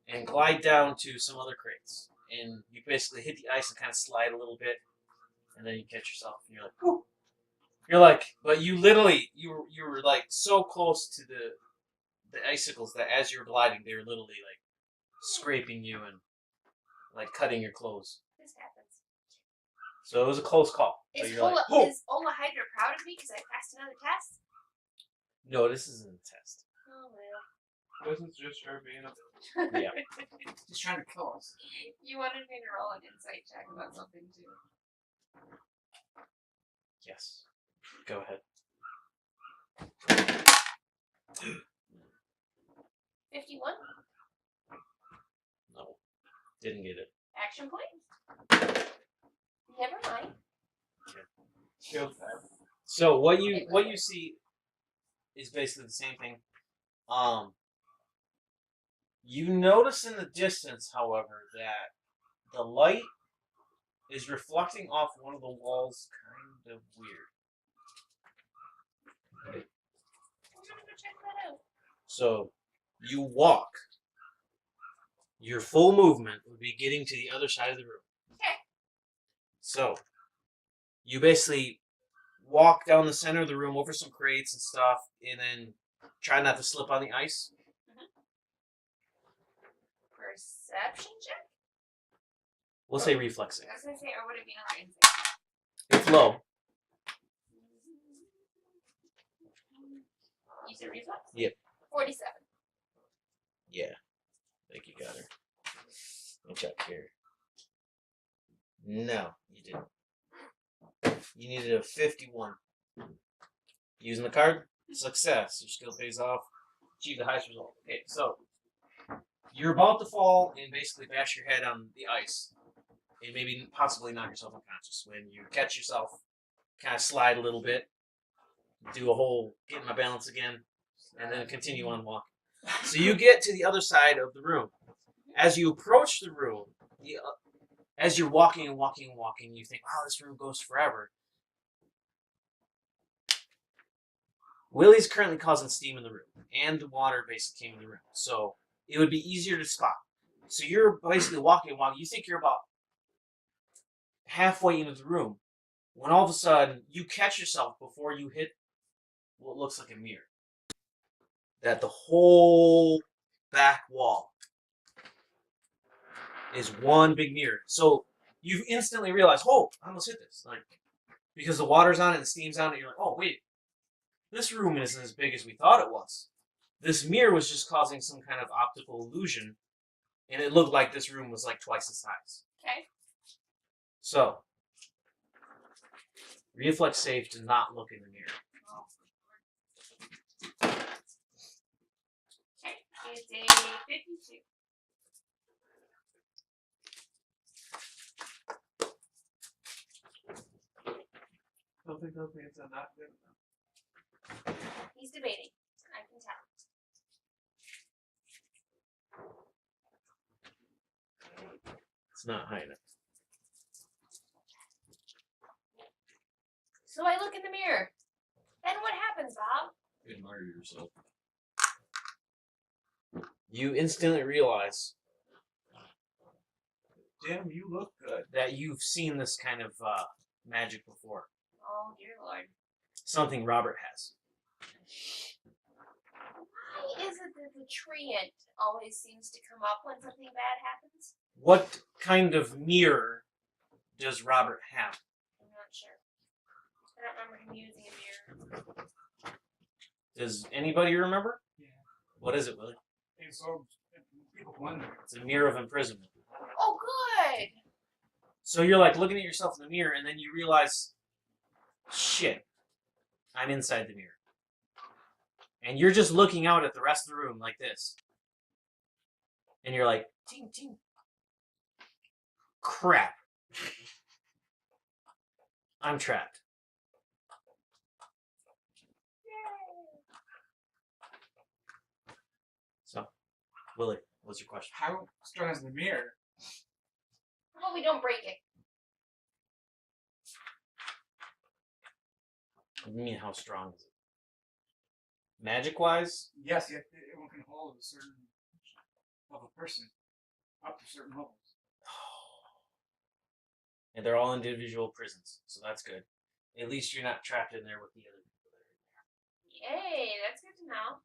and glide down to some other crates. And you basically hit the ice and kind of slide a little bit, and then you catch yourself, and you're like, whew. You're like, but you literally, you were like so close to the icicles that as you were gliding, they were literally like scraping you and like cutting your clothes. This happens. So it was a close call. But Is you're like, whoa. is Olhydra proud of me because I passed another test? No, this isn't a test. Oh well. This is just her being a. Yeah. He's trying to kill us. You wanted me to roll an insight check about something too. Yes. Go ahead. 51. No. Didn't get it. Action point. Never mind. Feels bad. So what you see is basically the same thing. You notice in the distance, however, that the light is reflecting off one of the walls kind of weird. We're gonna go check that out. So you walk. Your full movement would be getting to the other side of the room. Okay. So you basically walk down the center of the room over some crates and stuff, and then try not to slip on the ice. Perception check? We'll say reflexing. I was gonna say, or would it be another insight? It's low. You said reflex? Yep. 47. Yeah. I think you got her. Let me check here. No, you didn't. You needed a 51. Using the card, success. Your skill pays off. Achieve the highest result. Okay, so you're about to fall and basically bash your head on the ice. And maybe possibly knock yourself unconscious when you catch yourself, kind of slide a little bit, do a whole get my balance again, and then continue on walking. So you get to the other side of the room. As you approach the room, as you're walking and walking and walking, you think, wow, this room goes forever. Willie's currently causing steam in the room, and the water basically came in the room. So it would be easier to spot. So you're basically walking and walking. You think you're about halfway into the room, when all of a sudden you catch yourself before you hit what looks like a mirror. That the whole back wall is one big mirror. So you instantly realize, oh, I almost hit this. Like, because the water's on it and the steam's on it, you're like, oh, wait, this room isn't as big as we thought it was. This mirror was just causing some kind of optical illusion, and it looked like this room was like twice the size. Okay. So, reflex save to not look in the mirror. Okay. It's a 52. Don't think those means are not good enough. He's debating. I can tell. It's not high enough. So I look in the mirror. Then what happens, Bob? Admire yourself. You instantly realize Jim, you look good. that you've seen this kind of magic before. Oh, dear Lord. Something Robert has. Why is it that the treant always seems to come up when something bad happens? What kind of mirror does Robert have? I'm not sure. I don't remember him using a mirror. Does anybody remember? Yeah. What is it, Willie? And so people wonder. It's a mirror of imprisonment. Oh, good! So you're like looking at yourself in the mirror, and then you realize, shit, I'm inside the mirror. And you're just looking out at the rest of the room like this. And you're like, ting, ting. Crap. I'm trapped. So, Willie, what's your question? How strong is the mirror? Well, we don't break it. What do you mean, how strong is it? Magic-wise? Yes, yet it can hold a certain level person up to certain levels. And they're all individual prisons, so that's good. At least you're not trapped in there with the other people that are in there. Yay, that's good to know.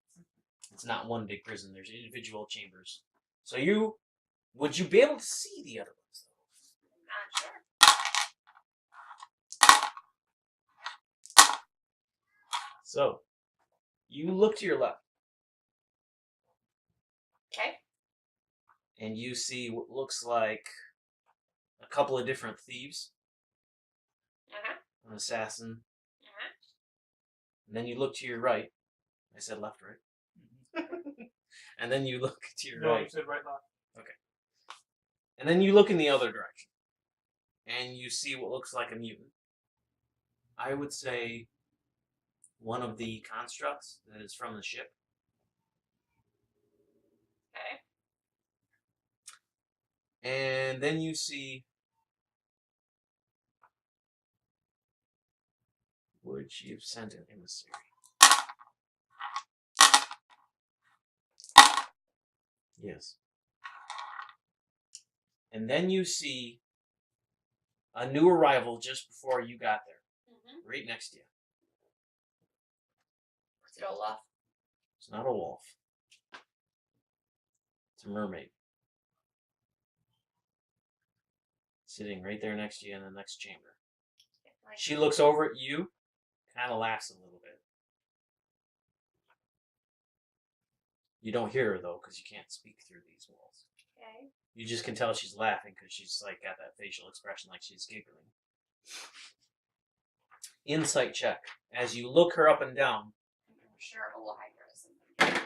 It's not one big prison. There's individual chambers. So would you be able to see the other ones, though? Not sure. So, you look to your left, Okay. and you see what looks like a couple of different thieves, an assassin, and then you look to your right. I said left, right? And then you look to your No, right. you said right left. And then you look in the other direction. And you see what looks like a mutant. I would say one of the constructs that is from the ship. Okay. And then you see... Would she have sent an emissary? Yes. And then you see a new arrival just before you got there, right next to you. Is it Olaf? It's not a wolf. It's a mermaid. Sitting right there next to you in the next chamber. She looks over at you, kind of laughs a little bit. You don't hear her, though, because you can't speak through these walls. Okay. You just can tell she's laughing because she's like got that facial expression like she's giggling. Insight check. As you look her up and down. I'm sure Olhydra is something.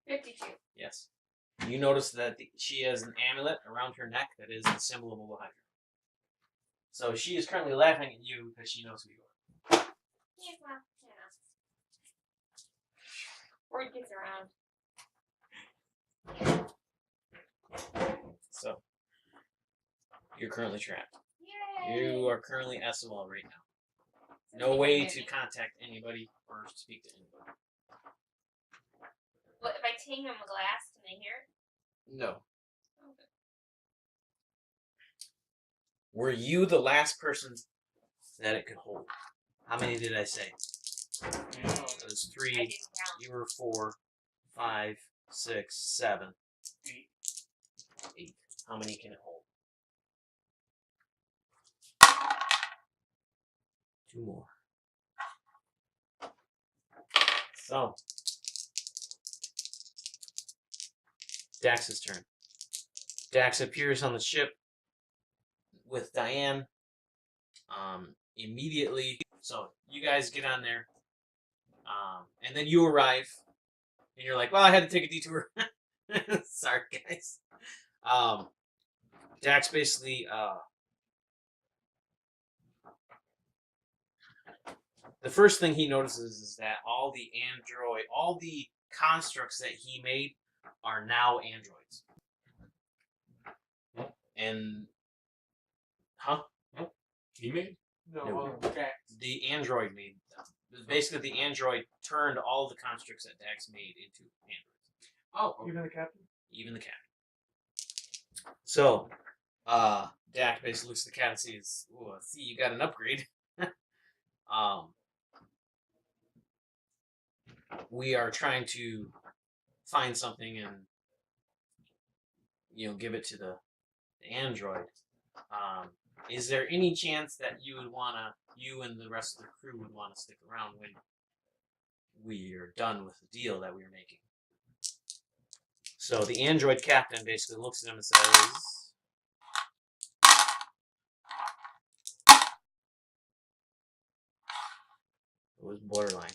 52. Yes. You notice that she has an amulet around her neck that is the symbol of Olhydra. So she is currently laughing at you because she knows who you are. Yeah, well, word gets around. So, you're currently trapped. Yay! You are currently SOL right now. So No they way can to hear me. contact anybody or speak to anybody. What if I ting on the glass? Can they hear it? No. Okay. Were you the last person that it could hold? How many did I say? It was I 3. didn't count. You were 4, 5, 6, 7, 8. How many can it hold? 2 more. So, Dax's turn. Dax appears on the ship with Diane. Immediately, so you guys get on there, and then you arrive, and you're like, "Well, I had to take a detour." Sorry, guys. Dax basically, the first thing he notices is that all the constructs that he made are now androids. And, huh? He made? No, No. Okay. The android made them. Basically, the android turned all the constructs that Dax made into androids. Oh, okay. even the captain. Even the cat. So, Dax basically looks at the cat and sees, "Ooh, I see you got an upgrade." We are trying to find something and, give it to the android. Is there any chance that you and the rest of the crew would want to stick around when we are done with the deal that we were making? So the android captain basically looks at him and says, it was borderline.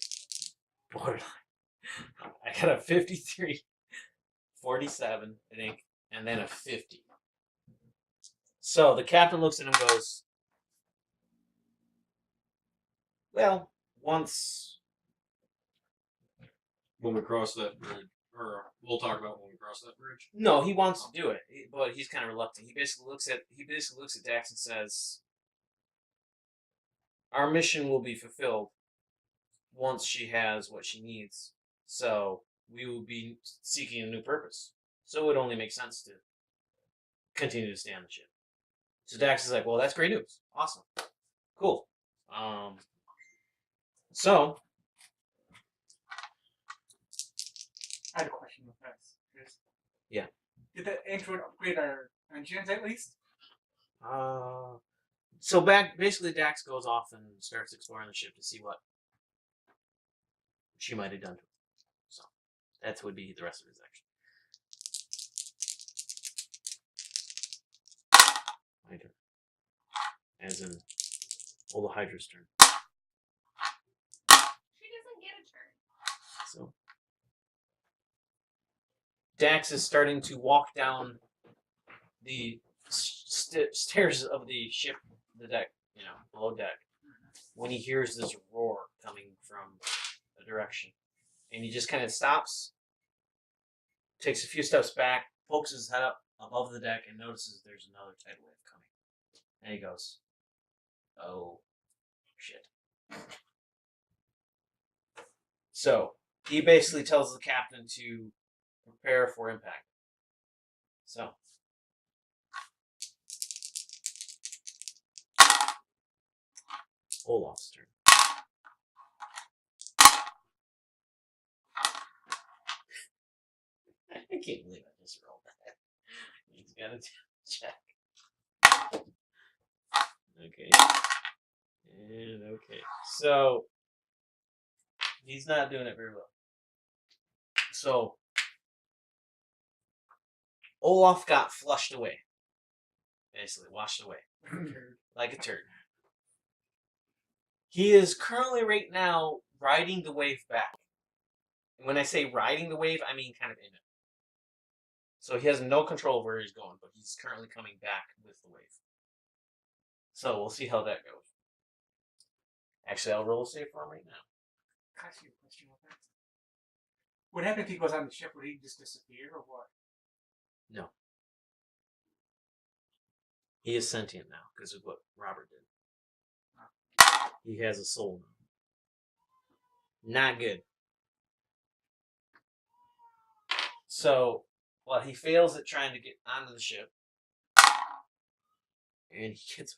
I got a 53. 47, I think, and then a 50. So the captain looks at him and goes, well, once... When we cross that bridge, or we'll talk about when we cross that bridge. No, he wants to do it, but he's kind of reluctant. He basically looks at Dax and says, our mission will be fulfilled once she has what she needs. So we will be seeking a new purpose. So it would only make sense to continue to stay on the ship. So Dax is like, well, that's great news. Awesome. Cool. So I had a question with this. Chris. Yeah. Did the android upgrade our engines at least? so basically Dax goes off and starts exploring the ship to see what she might have done to him. So that would be the rest of his action. My turn. As in Olhydra's turn. She doesn't get a turn. So Dax is starting to walk down the stairs of the ship, the deck, below deck, when he hears this roar coming from a direction. And he just kind of stops, takes a few steps back, pokes his head up above the deck, and notices there's another tidal wave coming. And he goes, oh, shit. So he basically tells the captain to prepare for impact. So Olaf's turn. I can't believe I just rolled that. He's got to check. Okay. And okay. So he's not doing it very well. So Olaf got flushed away. Basically, washed away. Like a turd. He is currently right now riding the wave back. And when I say riding the wave, I mean kind of in it. So he has no control of where he's going, but he's currently coming back with the wave. So we'll see how that goes. Actually, I'll roll a save for him right now. Can I ask you a question with that? What happens if he goes on the ship? Would he just disappear or what? No. He is sentient now because of what Robert did. He has a soul now. Not good. So, well, he fails at trying to get onto the ship. And he gets a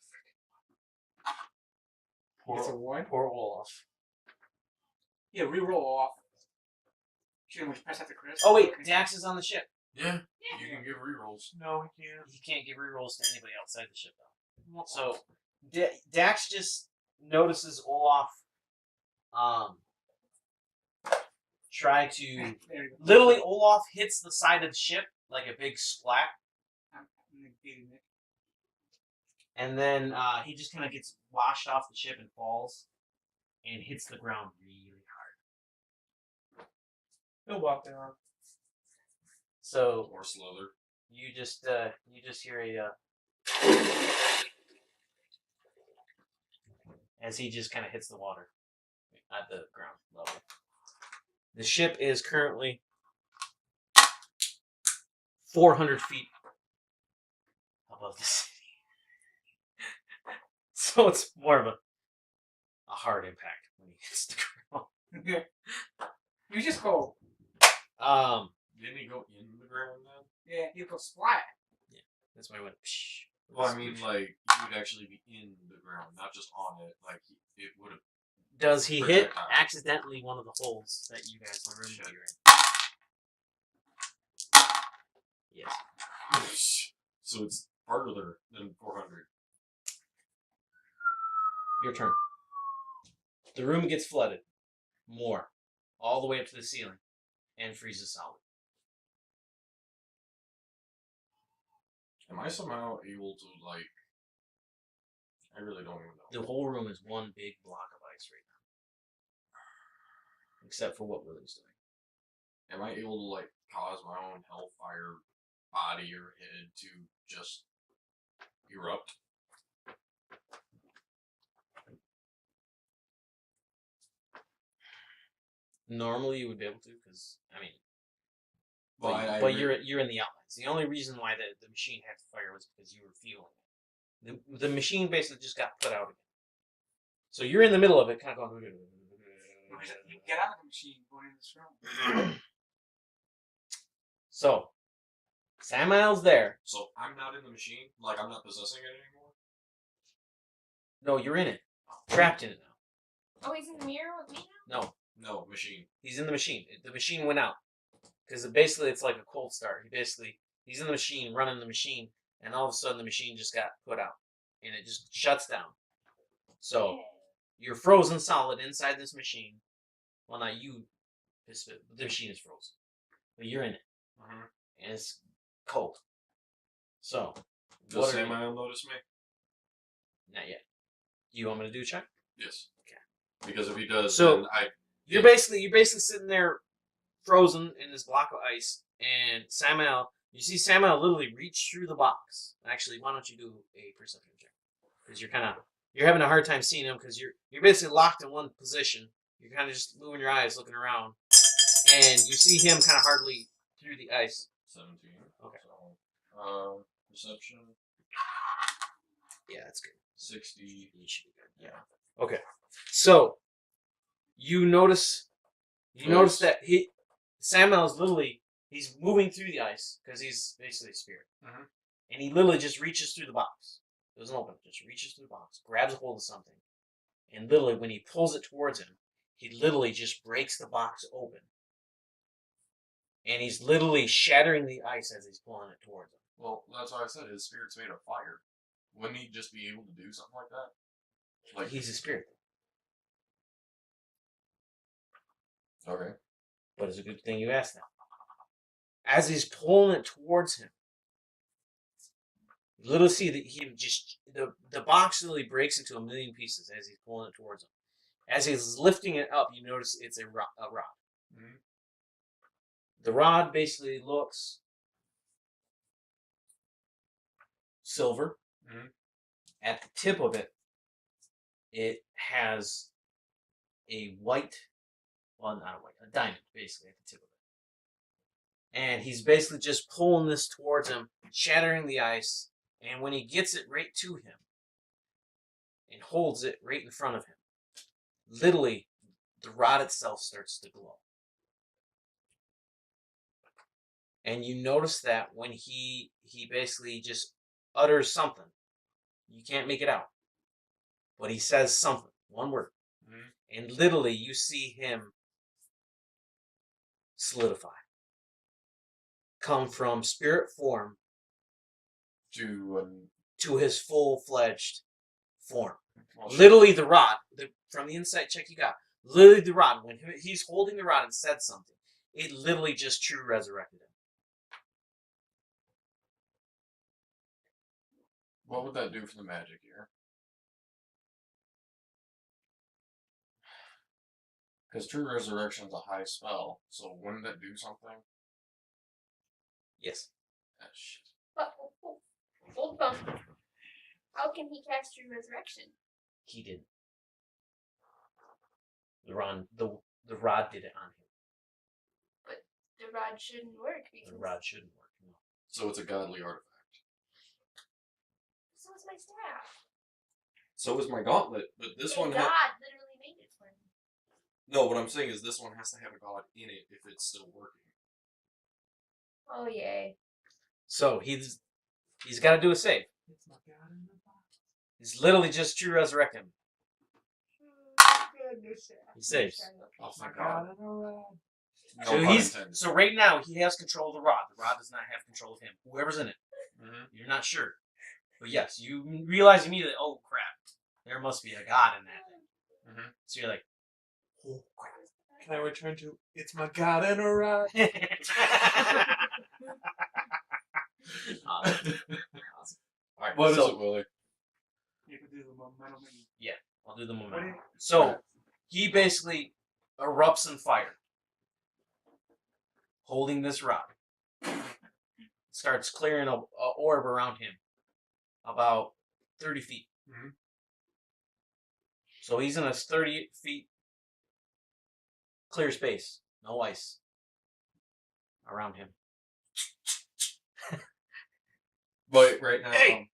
freaking... It's a one? Poor Olaf. Yeah, re-roll off. Shouldn't we press that to Chris? Oh, wait, Dax is on the ship. Yeah, Yeah. you can give rerolls. No, he can't. He can't give rerolls to anybody outside the ship, though. So, Dax just notices Olaf try to... There you go. Literally, Olaf hits the side of the ship like a big splat. I'm negating it. And then he just kind of gets washed off the ship and falls and hits the ground really hard. He'll walk down. So Or Slither. you just hear a as he just kind of hits the water at the ground level. The ship is currently 400 feet above the city. So it's more of a hard impact when he hits the ground. Yeah. You just go. Didn't he go in the ground then? Yeah, you go splat. That's why I went. Psh, Well, I mean, like, he would actually be in the ground, not just on it. Like, it would have. does he hit Projectile. accidentally one of the holes that you guys were in? Yes. So it's farther than 400. Your turn. The room gets flooded. More. All the way up to the ceiling. And freezes solid. Am I somehow able to, like. I really don't even know. The whole room is one big block of ice right now. Except for what Willie's doing. Am I able to, like, cause my own hellfire body or head to just erupt? Normally you would be able to, because I mean, Well, but you're in the outlines. The only reason why the machine had to fire was because you were feeling it. The machine basically just got put out again. So you're in the middle of it, kind of going. You get out of the machine, going in this room. So, Samael's there. So I'm not in the machine? Like, I'm not possessing it anymore? No, you're in it. Trapped in it now. Oh, he's in the mirror with me now? No, No, machine. he's in the machine. The machine went out. Because basically it's like a cold start. He's in the machine, running the machine, and all of a sudden the machine just got put out. And it just shuts down. So, you're frozen solid inside this machine. Well, not you. The machine is frozen. But you're in it. Mm-hmm. And it's cold. So, Does what are you- Samael notice me? Not yet. Do you want me to do a check? Yes. Okay. Because if he does, So, then I... You're basically sitting there frozen in this block of ice, and you see Samael literally reach through the box. Actually, why don't you do a perception check? Because you're having a hard time seeing him because you're basically locked in one position. You're kind of just moving your eyes, looking around, and you see him kind of hardly through the ice. 17. Okay. So, perception, Yeah, that's good. 60. You should be good. Yeah. Okay. So you notice that Samael's literally he's moving through the ice because he's basically a spirit, and he literally just reaches through the box. It doesn't open. Just reaches through the box, grabs a hold of something, and literally when he pulls it towards him, he literally just breaks the box open, and he's literally shattering the ice as he's pulling it towards him. Well, that's why I said his spirit's made of fire. Wouldn't he just be able to do something like that? Like He's a spirit, okay. but it's a good thing you asked now. As he's pulling it towards him, you literally see that the box literally breaks into a million pieces as he's pulling it towards him. As he's lifting it up, you notice it's a rod. Mm-hmm. The rod basically looks silver. Mm-hmm. At the tip of it, it has a diamond, basically, at the tip of it. And he's basically just pulling this towards him, shattering the ice, and when he gets it right to him, and holds it right in front of him, literally, the rod itself starts to glow. And you notice that when he basically just utters something, you can't make it out, but he says something, one word, and literally you see him solidify, come from spirit form to his full-fledged form. Literally the rod, from the insight check you got, literally the rod, when he's holding the rod and said something, it literally just true resurrected him. What would that do for the magic here? Because True Resurrection is a high spell, so wouldn't that do something? Yes. Ah, shit. But hold on. How can he cast True Resurrection? He did. The rod did it on him. The rod shouldn't work because The rod shouldn't work. No. So it's a godly artifact. so is my staff. So is my gauntlet, but this one God literally made it for me. No, what I'm saying is this one has to have a god in it if it's still working. Oh yay. So he's got to do a save. It's my god in the box. He's literally just true resurrect him. Goodness. He saves. Oh, My thank god God. in a rod. No So pun intended. so right now he has control of the rod. The rod does not have control of him. Whoever's in it, you're not sure. But yes, you realize immediately. Oh crap! There must be a god in that thing. So you're like, oh crap. Can I return to it's my god in a rod? Awesome. All right. What is so it, Willie? You can do the momentum. I'll do the What do momentum. you- So he basically erupts in fire. holding this rock. Starts clearing a orb around him, about 30 feet. Mhm. So he's in a 30 feet clear space, no ice around him. But right now, Hey!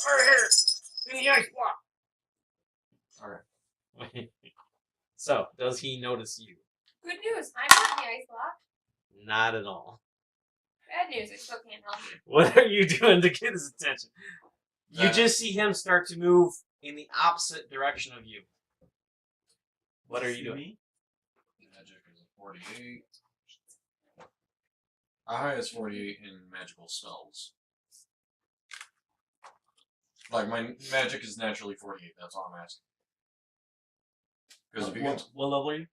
Over here, in the ice block. All right. So, does he notice you? Good news. I'm not the ice block. Not at all. Bad news. I still can't help you. What are you doing to get his attention? You That- just see him start to move in the opposite direction of you. What are you doing? magic is a 48. How high is 48 in magical spells? Like, my magic is naturally 48, that's all I'm asking. Because if you get, What level are you?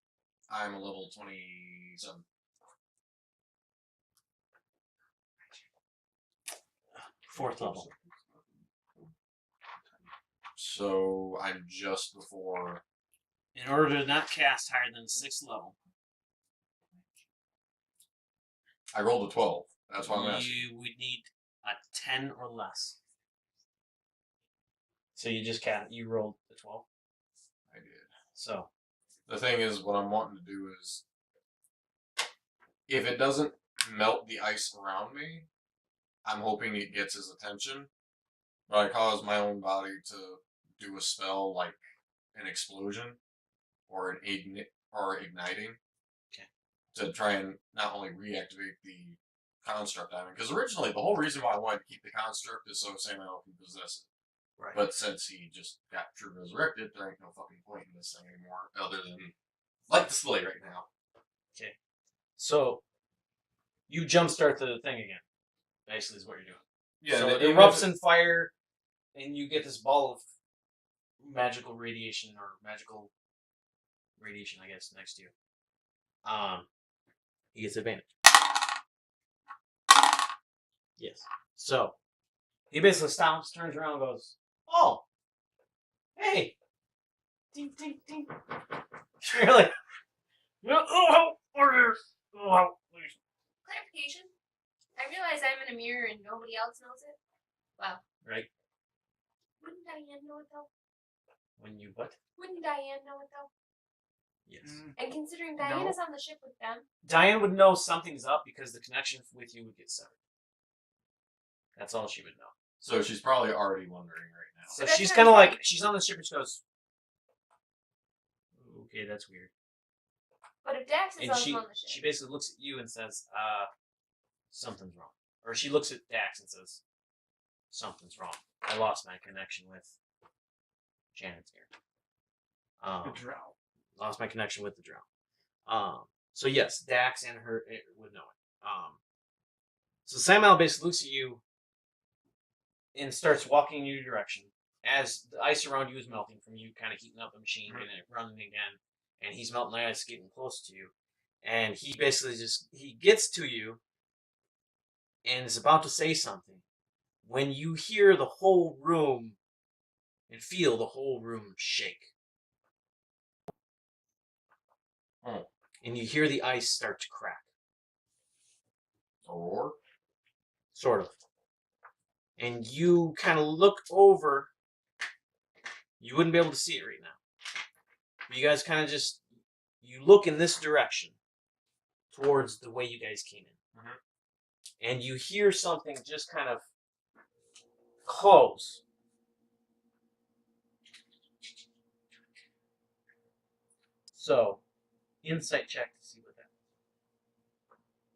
I'm a level 27. Fourth level. So I'm just before. In order to not cast higher than 6th level, I rolled a 12. That's why I'm asking. you would need a 10 or less. So you just you rolled the 12. I did. So The thing is, what I'm wanting to do is, if it doesn't melt the ice around me, I'm hoping it gets his attention. But I cause my own body to do a spell like an explosion or an igniting. Okay. To try and not only reactivate the construct diamond, because originally the whole reason why I wanted to keep the construct is so Samuel can possess it. right. But since he just got true resurrected, there ain't no fucking point in this thing anymore, other than like display right now. So you jumpstart the thing again. Basically, is what you're doing. Yeah, So and it erupts in fire, and you get this ball of magical radiation or magical radiation, I guess, next to you. He gets advantage. Yes. So he basically stops, turns around, and goes, "Oh, hey, ding, ding, ding." You're like, "Oh, Clarification. I realize I'm in a mirror and nobody else knows it. Well, right." wouldn't Diane know it though? When you what? Wouldn't Diane know it though? Yes. And considering Diane No. is on the ship with them, Diane would know something's up because the connection with you would get severed. That's all she would know. So she's probably already wondering right now. So That's she's what kind of I'm saying. like, she's on the ship and she goes, "Okay, that's weird." but if Dax is And also she on the ship, basically looks at you and says, something's wrong. Or she looks at Dax and says, "Something's wrong. I lost my connection with Janet's here. The drow. Lost my connection with the drow." So yes, Dax and her would know it. So Samuel basically looks at you and starts walking in your direction as the ice around you is melting from you kind of heating up the machine and it running again, and he's melting the ice, getting close to you, and he basically he gets to you and is about to say something when you hear the whole room and feel the whole room shake. Oh. And you hear the ice start to crack. Or Sort of. And you kind of look over. You wouldn't be able to see it right now. But you guys kind of just, you look in this direction towards the way you guys came in. Mhm. And you hear something just kind of close. So, insight check to see what that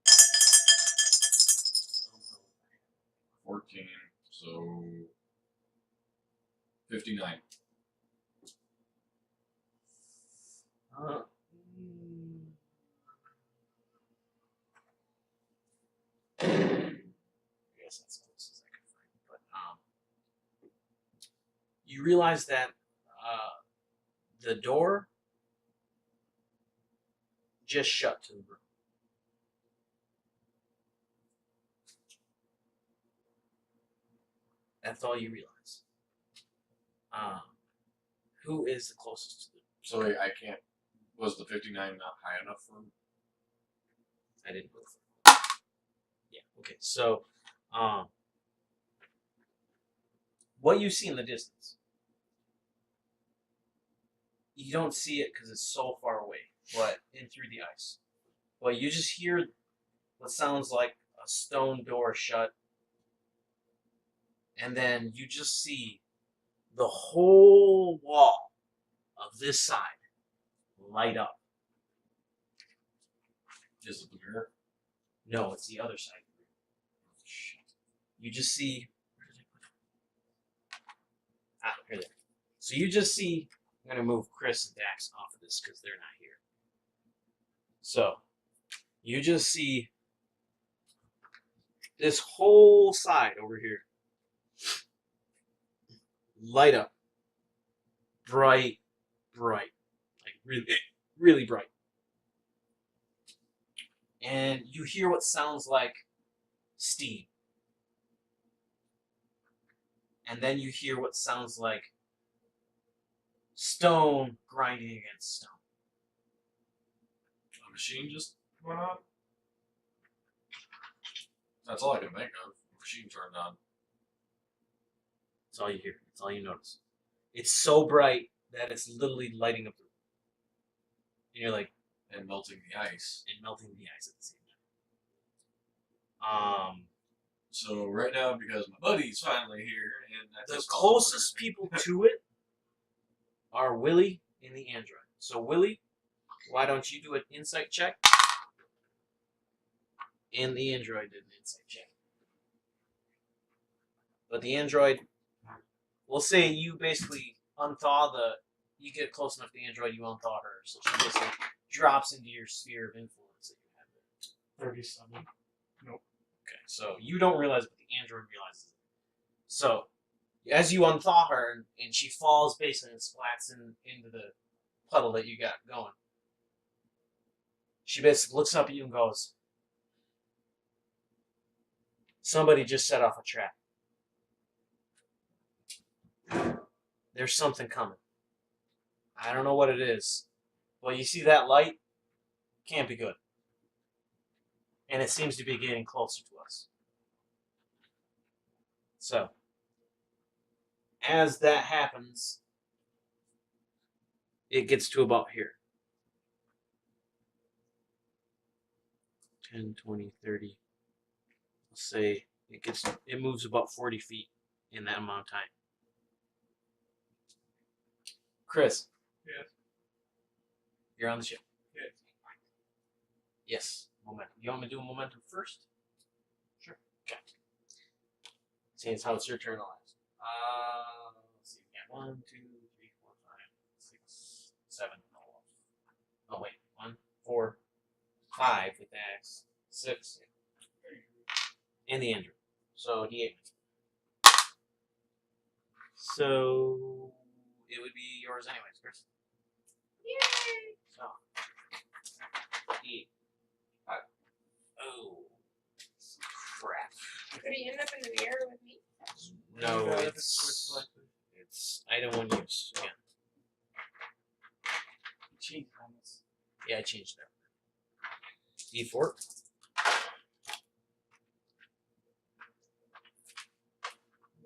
is. 14, so 59. I guess that's as close as I could find. But you realize that the door just shut to the room. That's all you realize. Who is the closest to the So I can't. Was the 59 not high enough for I didn't move. Yeah. Okay. So, what you see in the distance, you don't see it because it's so far away, but in through the ice. Well, you just hear what sounds like a stone door shut, and then you just see the whole wall of this side light up. Is it the mirror? No, it's the other side. You just see. Where did I put it? Ah, here they are. So you just see. I'm gonna move Chris and Dax off of this because they're not here. So you just see this whole side over here light up, bright, like really, really bright. And you hear what sounds like steam. And then you hear what sounds like stone grinding against stone. A machine just went on? That's all I can think of. Machine turned on. That's all you hear. That's all you notice. It's so bright that it's literally lighting up the room. And you're like, And melting the ice. and melting the ice at the same time. So right now, because my buddy's finally here, and I The just closest people to it are Willie and the android. So Willie, why don't you do an insight check? And the android did an insight check. But the android, we'll say you basically unthaw you get close enough to the android, you unthaw her. So she basically drops into your sphere of influence that you have there. 37. Okay, so you don't realize, but the android realizes it. So, as you unthaw her, and she falls basically and splats into the puddle that you got going, she basically looks up at you and goes, "Somebody just set off a trap. There's something coming. I don't know what it is. Well, you see that light? Can't be good. And it seems to be getting closer to us." So, as that happens, it gets to about here. 10, 20, 30. Let's say it moves about 40 feet in that amount of time. Chris. Yes. You're on the ship. Yes. Yes. Momentum. You want me to do a momentum first? Sure. Okay. Seeing as how it's your turn last. Let's see. We got 1, 2, 3, 4, 5, 6, 7. Oh wait. 1, 4, 5 with the axe. 6. And the android. So D8. So it would be yours anyways, Chris. Yay! So D8. Oh crap. Could he end up in the mirror with me? No, Yeah, it's item 1 use again. Cheat on this. Yeah, I changed that. D4.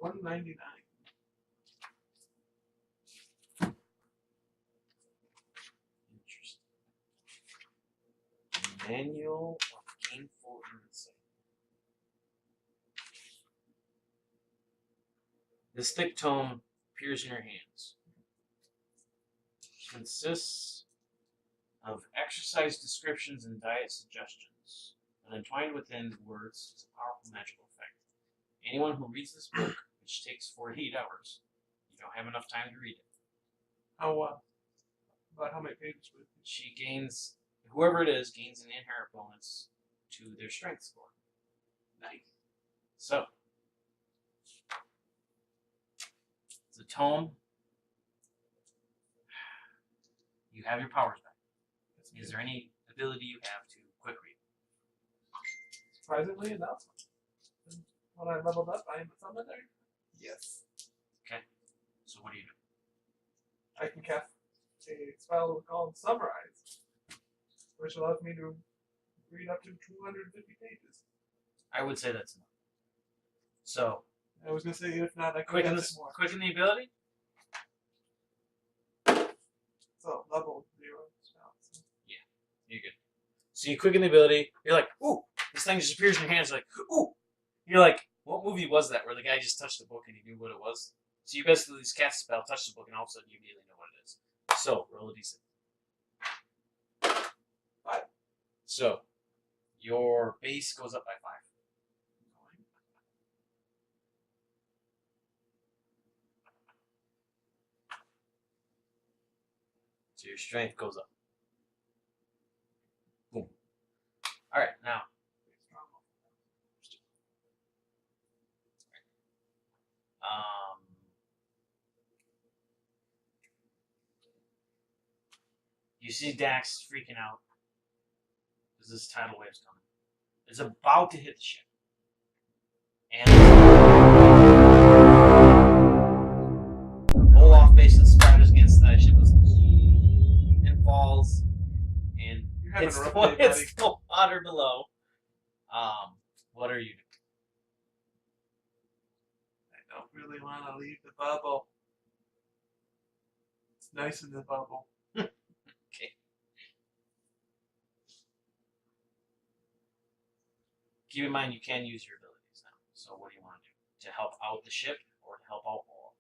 $199. Interesting. Manual of Gainful Insight. This thick tome appears in your hands. Consists of exercise descriptions and diet suggestions, and entwined within the words is a powerful magical effect. Anyone who reads this book, which takes 48 hours, you don't have enough time to read it. About how many pages would it be? She gains, whoever it is, gains an inherent bonus to their strength score. Nice. So, it's a tome. You have your powers back. Is there any ability you have to quick read? Surprisingly enough, when I leveled up, I am a summoner. Yes. Okay. So what do you do? I can cast a spell called Summarize, which allows me to read up to 250 pages. I would say that's enough. So, I was gonna say if not, I could quicken add the, more. quicken the ability? So level 0 spell. So. You're good. So you quicken the ability, you're like, ooh, this thing just appears in your hands, like, ooh. You're like, what movie was that where the guy just touched the book and he knew what it was? So you basically just cast a spell, touch the book, and all of a sudden you immediately know what it is. So, roll a d6. 5. So, your base goes up by 5. So your strength goes up. Boom. Alright, now. You see Dax freaking out because this tidal wave's coming. It's about to hit the ship. And Olaf basically splatters against the ship and falls and You're having hits a rough the, day, buddy. hits the water below. What are you doing? I don't really want to leave the bubble. It's nice in the bubble. Okay. Keep in mind you can use your abilities now. So what do you want to do? To help out the ship or to help out Olaf?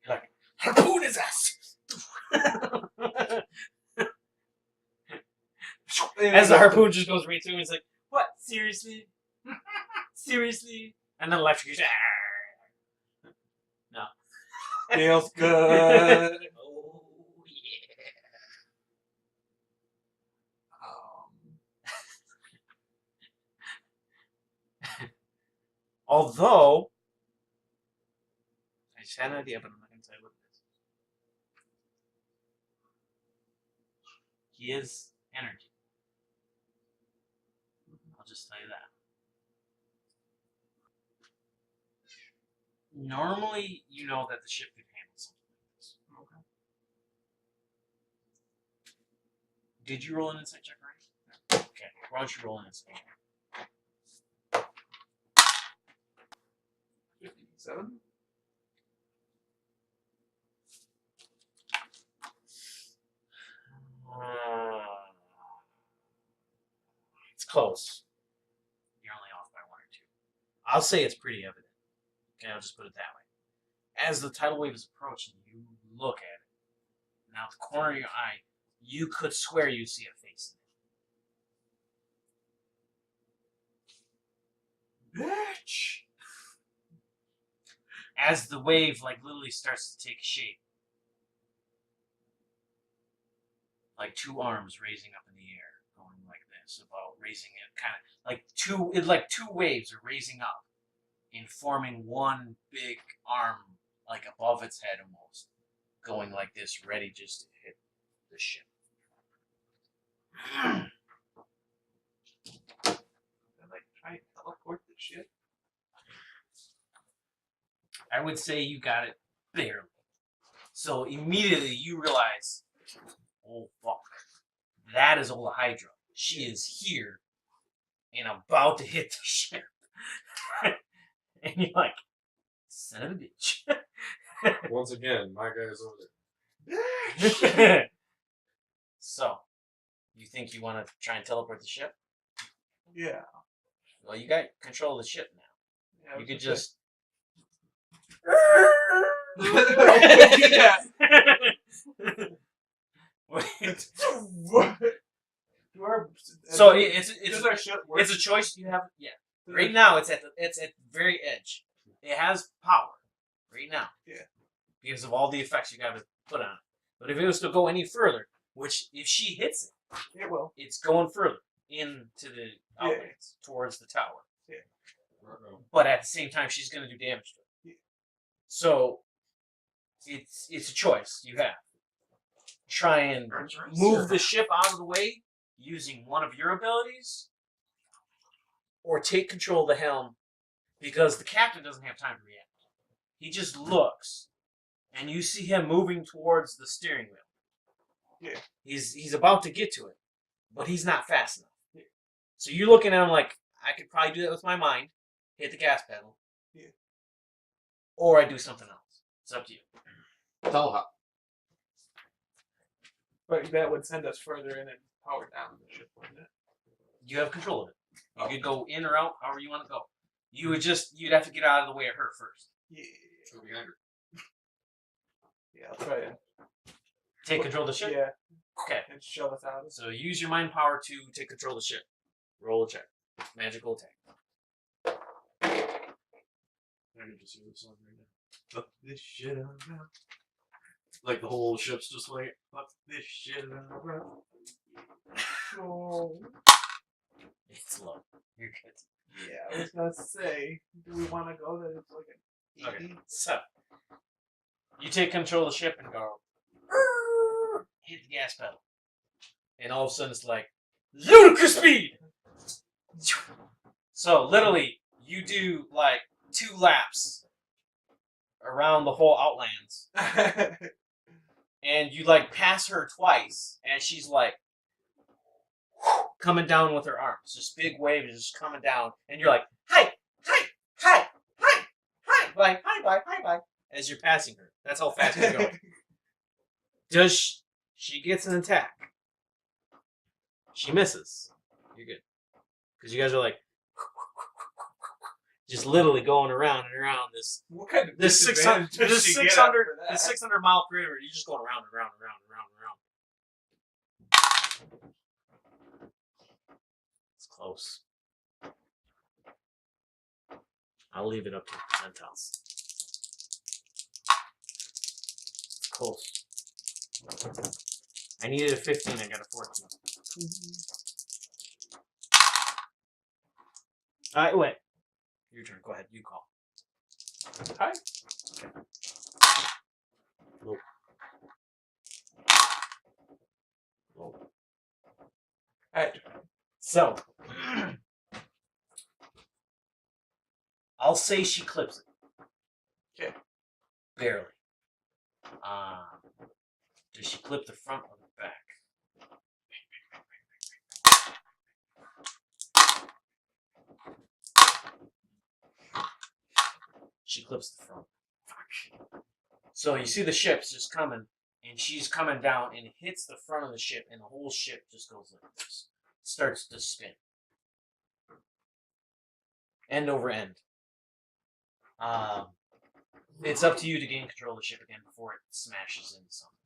You're like, harpoon his ass! As the harpoon just goes right through, and it's like, what? Seriously? Seriously? And then electrocutes. No. Feels good. Oh, yeah. Although, I just had an idea, but I'm not going to tell you what it is. He is energy. I'll just tell you that. Normally, you know that the ship could handle something like this. Okay. Did you roll an insight check, right? Okay. Why don't you roll an insight check? 57. It's close. You're only off by 1 or 2. I'll say it's pretty evident. Okay, I'll just put it that way. As the tidal wave is approaching, you look at it. Now, at the corner of your eye, you could swear you see a face in it. Bitch! As the wave, like, literally starts to take shape. Like 2 arms raising up in the air, going like this, about raising it, kind of, like 2 waves are raising up and forming one big arm, like above its head almost, going like this, ready just to hit the ship. And like try and teleport the ship. I would say you got it barely. So immediately you realize, oh fuck, that is Olhydra. She is here and about to hit the ship. And you're like, son of a bitch. Once again, my guy's over there. So, you think you want to try and teleport the ship? Yeah. Well, you got control of the ship now. Yeah, You could just... yeah. Wait. What? So does our ship work? it's a choice you have. Yeah. Right now it's at the very edge. It has power right now. Yeah. Because of all the effects you got to put on it. But if it was to go any further, which if she hits it, It will. it's going further into the outlets towards the tower. Yeah. But at the same time, she's going to do damage to it. Yeah. So it's a choice you have. Try and move the ship out of the way using one of your abilities, or take control of the helm, because the captain doesn't have time to react. He just looks, and you see him moving towards the steering wheel. Yeah. He's about to get to it, but he's not fast enough. Yeah. So you're looking at him like, I could probably do that with my mind, hit the gas pedal. Yeah. Or I do something else. It's up to you. Tell But that would send us further in and power down the ship, wouldn't it? You have control of it. You could go in or out, however you want to go. You'd have to get out of the way of her first. Yeah. Go behind her. Yeah, I'll try and Take control of the ship? Yeah, Okay. and shove us out. So use your mind power to take control of the ship. Roll a check. Magical attack. I can just hear this song right now. Fuck this shit around. Like the whole ship's just like, fuck this shit around. Oh. It's low. You're good. Yeah, I was gonna say, do we want to go that it's like an Okay. So you take control of the ship and go hit the gas pedal. And all of a sudden it's like ludicrous speed. So literally you do like 2 laps around the whole Outlands. And you like pass her twice and she's like coming down with her arms. This big wave is just coming down and you're like, hi, hi, hi, hi, hi, like hi bye, hi bye, as you're passing her. That's how fast you're going. Does she gets an attack? She misses. You're good. Because you guys are like just literally going around and around this What kind of this 600 disadvantage does this she get 600 after that? this 600-mile perimeter. You're just going around and around and around and around and around. It's close. I'll leave it up to percentiles. It's close. I needed a 15. I got a 14. All right, wait. Your turn. Go ahead. You call. Hi. Low. Low. Alright. So, I'll say she clips it. Okay. Barely. Does she clip the front or the back? She clips the front. Fuck. So you see the ship's just coming, and she's coming down, and it hits the front of the ship, and the whole ship just goes like this. Starts to spin. End over end. It's up to you to gain control of the ship again before it smashes into something.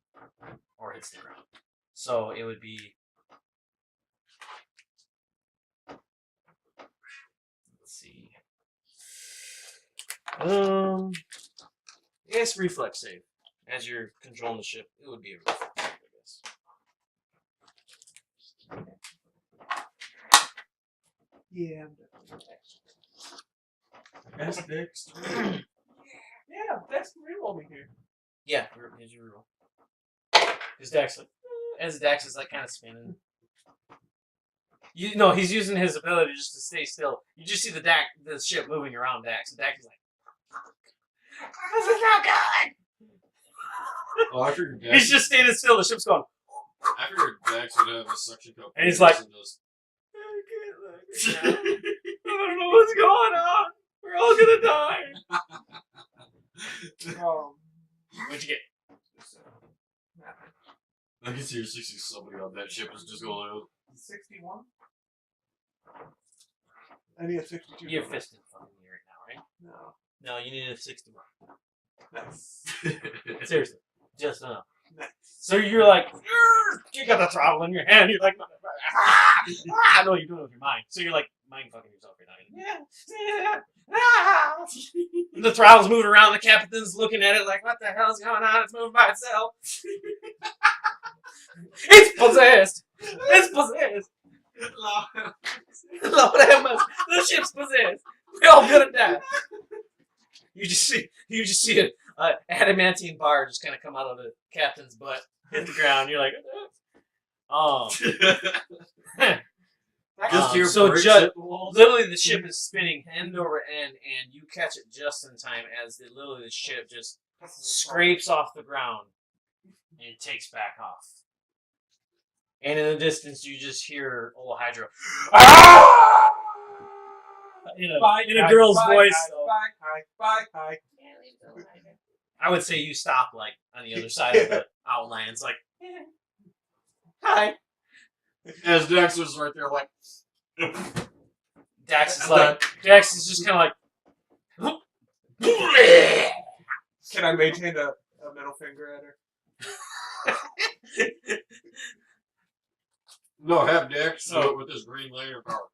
Or hits the ground. So it would be... Let's see. I guess reflex save. As you're controlling the ship, it would be a reflex save, I guess. Yeah, I'm definitely That's next. Yeah, that's the real over here. Yeah, here's your rule. His Dax, like, as Dax is like kind of spinning. You know, he's using his ability just to stay still. You just see the ship moving around Dax, and Dax is like, "This is not good." Oh, I figured Dax. He's just standing still. The ship's going. I figured Dax would have a suction cup. And he's like- just... I don't know what's going on. We're all gonna die. What'd you get? I can seriously see somebody on that ship is just going. 61? I need a 62. You're fisting fucking me right now, right? No. No, you need a 61. Nice. Seriously, just enough. Nice. So you're like, you got the throttle in your hand. You're like, I know you're doing it with your mind. So you're like mind fucking yourself right now. The throttle's moving around. The captain's looking at it like, what the hell's going on? It's moving by itself. It's possessed. It's possessed. Lord have mercy. The ship's possessed. We're all gonna die. You just see an adamantine bar just kind of come out of the captain's butt, hit the ground. You're like, so literally the ship is spinning end over end, and you catch it just in time as literally the ship just scrapes off the ground and takes back off. And in the distance, you just hear Olhydra. Ah! In a girl's voice. So Bye. Yeah, leave the Olhydra. I would say you stop like on the other side of the outline. It's like, hi. As Dexter's right there, like, Dax is just kind of like. Can I maintain a middle finger at her? no, have Dex do So- it with his green layer power.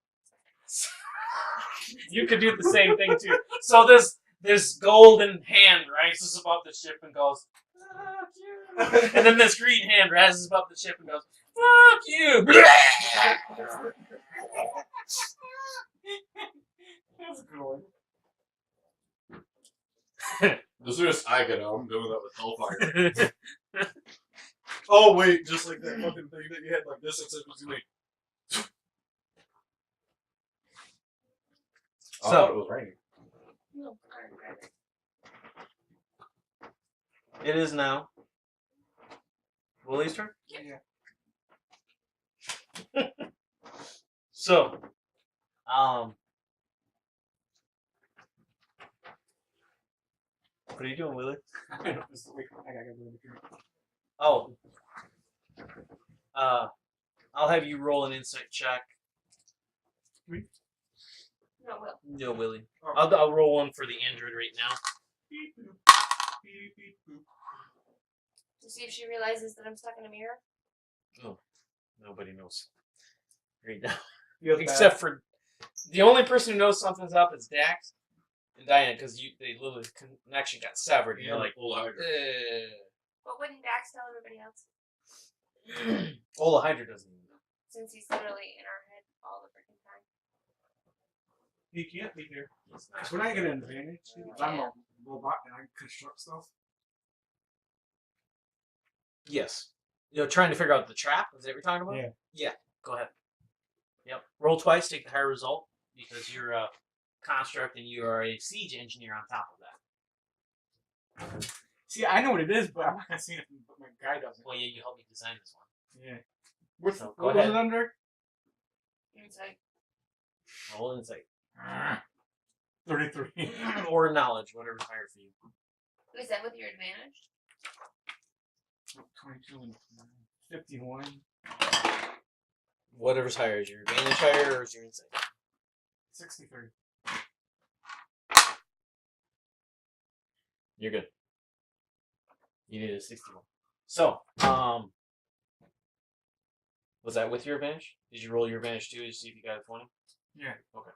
You could do the same thing too. So this golden hand rises above the ship and goes, "Fuck you," and then this green hand rises above the ship and goes, "Fuck you." That's a good one. As soon as I get out, I'm doing that with Hellfire. Oh, wait, just like that fucking thing that you had like this, except it was like. I So- thought it was raining. No, I'm grabbing. It is now Willie's turn. Yeah. So, what are you doing, Willie? I gotta go to the drink. Oh, I'll have you roll an insight check. No, Will. No, Willie. Oh. I'll roll one for the android right now. Beep, boop. Beep, beep, boop. To see if she realizes that I'm stuck in a mirror. Nobody knows right now, Feels bad. except for the only person who knows something's up is Dax and Diane, because they literally connection got severed. And you're like, Olhydra. But wouldn't Dax tell everybody else? Olhydra doesn't even know. Since he's literally in our head all the freaking time. He can't be here. So when I get an advantage, because I'm a robot and I can construct stuff. Yes. Trying to figure out the trap. Is that what you're talking about? Yeah. Yeah. Go ahead. Yep. Roll twice. Take the higher result because you're a construct and you are a siege engineer on top of that. See, I know what it is, but I'm not gonna see it. But my guy doesn't. Well, yeah, you helped me design this one. Yeah. What's So, go what was ahead. it under? Insight. Roll insight 33. or knowledge, whatever's higher for you. Is that with your advantage? 22 and 51. Whatever's higher. Is your advantage higher or is your insight? 63. You're good. You needed a 61. So, was that with your advantage? Did you roll your advantage too to see if you got a 20? Yeah. Okay.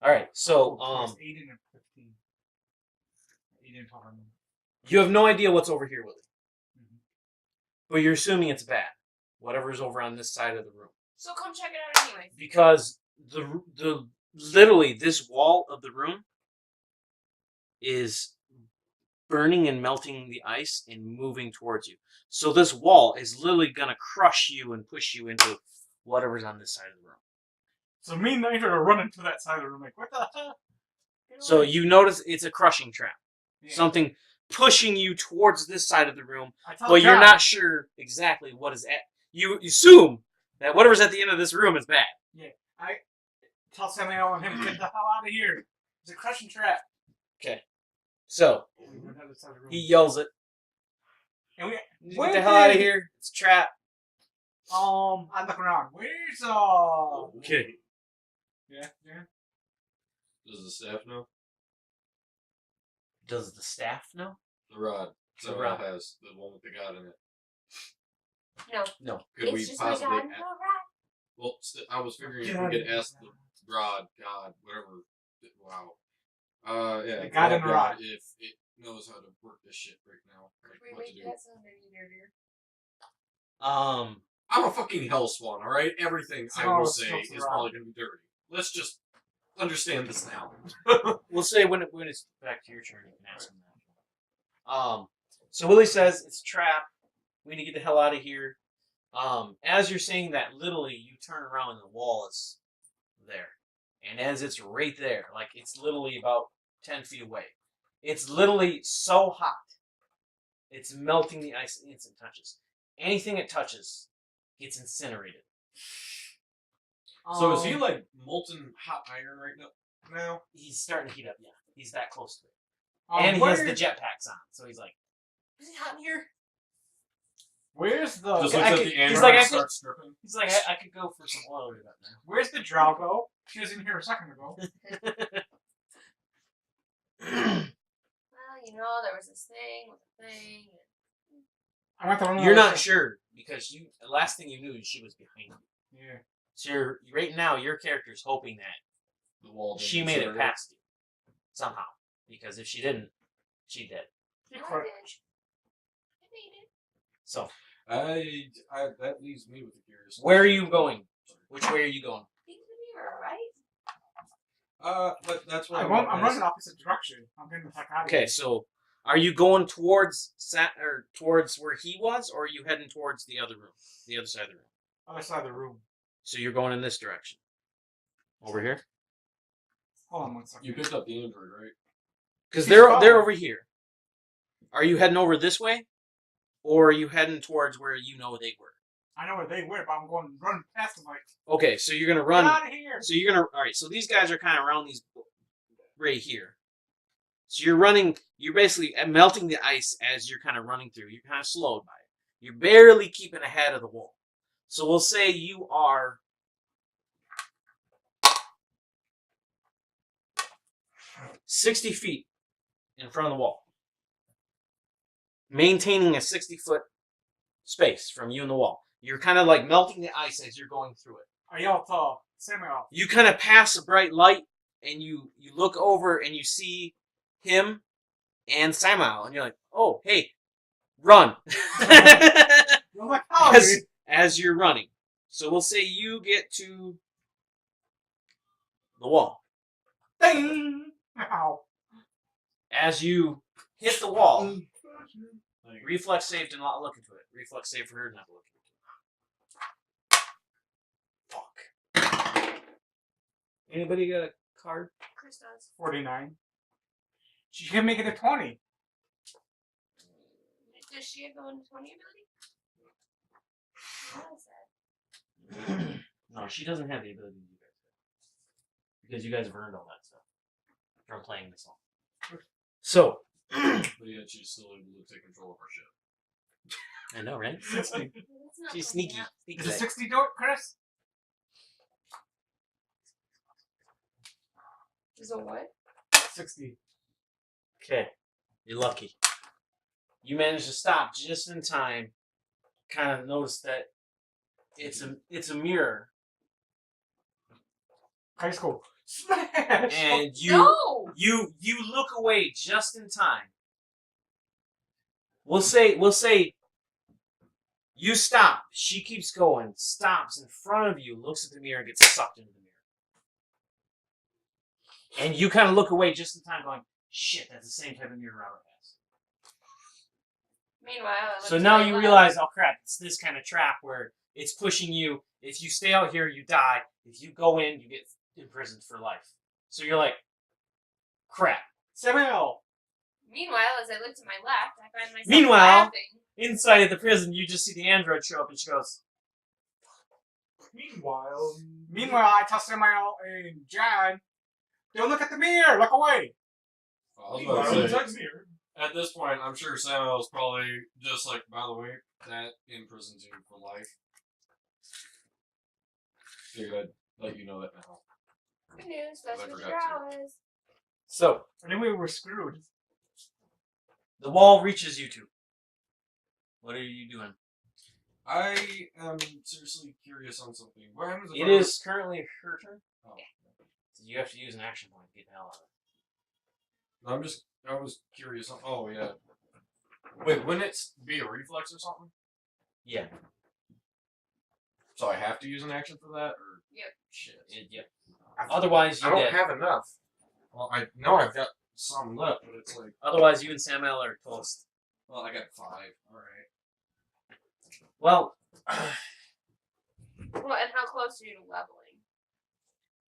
All right. So, Plus 8 and 15. 8 and 12. you have no idea what's over here, Willie. Mhm. But you're assuming it's bad. Whatever's over on this side of the room. So come check it out anyway. Because the literally this wall of the room is burning and melting the ice and moving towards you. So this wall is literally gonna crush you and push you into whatever's on this side of the room. So me and Nitro are running to that side of the room like, what the hell? Get So away. you notice it's a crushing trap. Yeah. Something pushing you towards this side of the room, I tell but you're John, not sure exactly what is at. You assume that whatever's at the end of this room is bad. I tell Samuel and him to get the hell out of here. It's a crushing trap. So We run to the side of the room. he yells it. And we, Get the hell out of here. It's a trap. I look around. Where's Okay. Yeah. Does the staff know? Does the staff know? The rod. The The rod. rod has the one with the god in it. No. No. Could it's we just possibly? my God. No, right. Well, I was figuring if God. we could ask the rod, god, whatever. Wow. Yeah. The god in the rod. if it knows how to work this shit right now, like Wait, what to wait, do. that sounds dirtier. I'm a fucking hellspawn, all right. Everything I Oh, will it's say just is rod. probably gonna be dirty. Let's just understand this now. We'll say when it's back to your turn, you can ask him that. So Willie says it's a trap. We need to get the hell out of here. As you're saying that, literally, you turn around and the wall is there. And as it's right there, like it's literally about 10 feet away. It's literally so hot. It's melting the ice in instant touches. Anything it touches gets incinerated. So is he like molten hot iron right now? He's starting to heat up. Yeah, he's that close to it, Um, and he has the where- jetpacks on. So he's like, "Is it hot in here?" Where's the Just I looks at could- the he's android like, and I could- starts stripping. He's like, I could go for some oil right up now. Where's the Drago? She was in here a second ago. Well, you know, there was this thing with a thing. I went to one of You're those- not sure because the last thing you knew is she was behind you. Yeah. So right now your character's hoping that The wall. she made it past you somehow. Because if she didn't, she did. She No, I cra- did. I made it. So I that leaves me with a curious. where are you going? Which way are you going? Think of the mirror, right? But that's what I'm I'm running the opposite direction. I'm getting the heck out of Okay, here. so are you going towards towards where he was, or are you heading towards the other room, the other side of the room? Other side of the room. So you're going in this direction. Over here? Hold on one second. You picked up the android, right? Because He's they're following. over here. Are you heading over this way, or are you heading towards where you know they were? I know where they were, but I'm going to run past them like, Okay, so you're gonna get run. out of here. So you're gonna. All right. So these guys are kind of around these right here. So you're running. You're basically melting the ice as you're kind of running through. You're kind of slowed by it. You're barely keeping ahead of the wall. So we'll say you are 60 feet in front of the wall, maintaining a 60-foot space from you and the wall. You're kind of like melting the ice as you're going through it. I yelled to Samuel. You kind of pass a bright light, and you look over and you see him and Samuel, and you're like, "Oh, hey, run!" I'm like, oh, dude. as you're running. So we'll say you get to the wall. Ding! Ow. As you hit the wall, Like, reflex save to not look into it. Reflex save for her to not look into it. Fuck. Anybody got a card? Chris does. 49. She can make it a 20. Does she have the 120 ability? What is that? No, she doesn't have the ability to do that. Because you guys have earned all that stuff from playing this song. So, but yet she's still able to take control of her ship. I know, right? 60. That's not She's something sneaky. else. Sneaky Is it like. 60 do it, Chris? Is it what? 60. Okay, you're lucky. You managed to stop just in time. Kind of notice that it's a mirror, High school. Smash! and No! you look away just in time. We'll say you stop. She keeps going, stops in front of you, looks at the mirror, and gets sucked into the mirror. And you kind of look away just in time, going, "Shit, that's the same type of mirror Robert has." Meanwhile, I look So to now my you left. realize, oh crap, it's this kind of trap where it's pushing you. If you stay out here, you die. If you go in, you get imprisoned for life. So you're like, crap. Samuel! Meanwhile, as I look to my left, I find myself Meanwhile- laughing. Inside of the prison, you just see the android show up, and she goes, Meanwhile, I tell Samuel and John, don't look at the mirror, look away. I was about to say, at this point, I'm sure Samuel's probably just like, by the way, that imprisons you for life. Figured I'd let you know that now. Good news, that's I what forgot your is. so And then we were screwed. the wall reaches you two. What are you doing? I am seriously curious on something. What happens if It I was- is currently her turn. Oh. So you have to use an action point to get the hell out of it. I was curious on. Oh, yeah. Wait, wouldn't it be a reflex or something? Yeah. So I have to use an action for that? Or Yep. shit. Yep. Otherwise, I you don't dead. have enough. Well, I know I've got some left, but it's like, Otherwise, you and Samuel are toast. well, I got 5. Alright. Well, Well, and how close are you to leveling?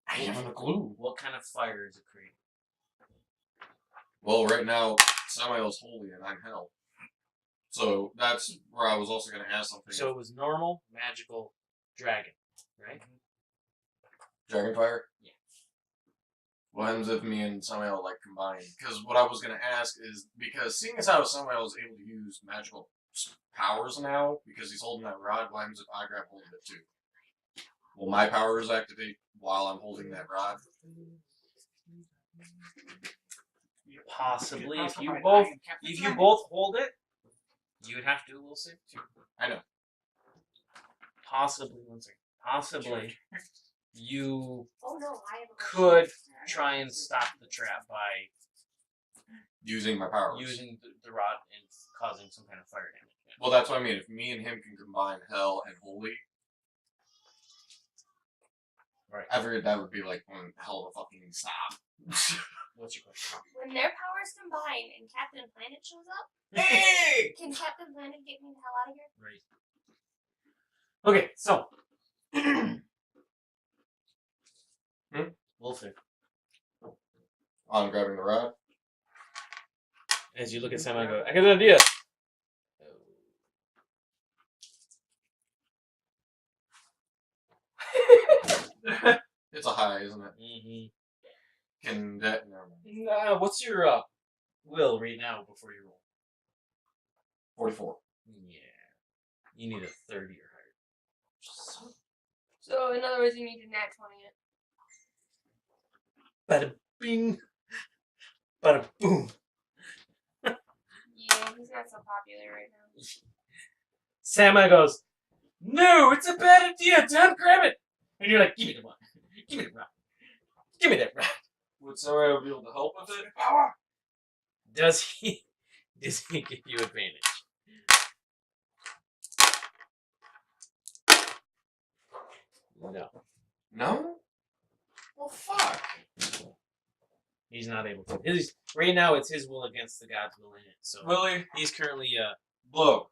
I haven't a clue. what kind of fire is it creating? Well, right now, Samuel's holy and I'm hell. So that's where I was also going to ask something. So it was normal, magical, dragon, right? Dragonfire? Yeah. What happens if me and Samael like combine? Because what I was going to ask is, because seeing as how Samael is able to use magical powers now, because he's holding that rod, what happens if I grab hold of it too? Will my powers activate while I'm holding that rod? Possibly. If you Classified both eye and Captain if you Dragon. both hold it, you would have to do a little save too. I know. Possibly, one second. Possibly, you Oh no, I have a could try and stop the trap by Using my powers. using the rod and causing some kind of fire damage. Yeah. Well, that's what I mean. If me and him can combine Hell and Holy, Right. I figured that would be like one hell of a fucking stop. What's your question? When their powers combine and Captain Planet shows up, Hey! can Captain Planet get me the hell out of here? Right. Okay, so we'll see. I'm grabbing the rod. As you look at Sam, I go, I got an idea. It's a high, isn't it? Mm-hmm. Can that? Never mind. Nah, what's your will right now before you roll? 44. Yeah. You need a 30 or higher. So, in other words, you need to nat 20 it. Bada bing. Bada boom. Yeah, he's not so popular right now. Sam goes, no, it's a bad idea. Don't grab it. And you're like, give me the one. Give me the rod. Give me that rod. Would somebody be able to help with it? Power. Does he give you advantage? No. No? Well, fuck. He's not able to. Right now, it's his will against the God's will in it. So Really? he's currently Look.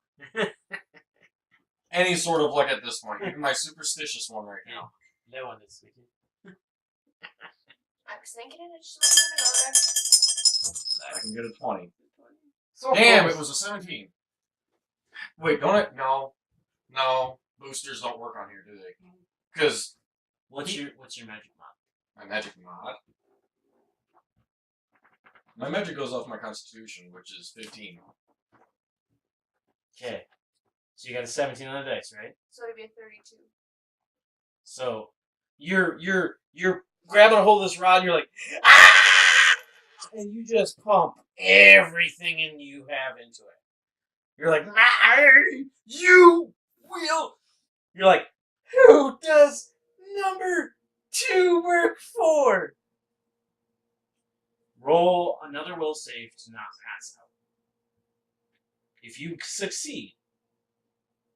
Any sort of like at this point. Even my superstitious one right now. that one is speaking. I was thinking it, I just wasn't I can get a 20. So Damn, close. it was a 17. Wait, don't it? No. No. Boosters don't work on here, do they? Because What's your magic mod? my magic mod. My magic goes off my constitution, which is 15. Okay. So you got a 17 on the dice, right? So it'd be a 32. So you're grabbing a hold of this rod and you're like, ah! And you just pump everything in you have into it. You're like, you will. You're like, who does number 2 work for? Roll another will save to not pass out. If you succeed,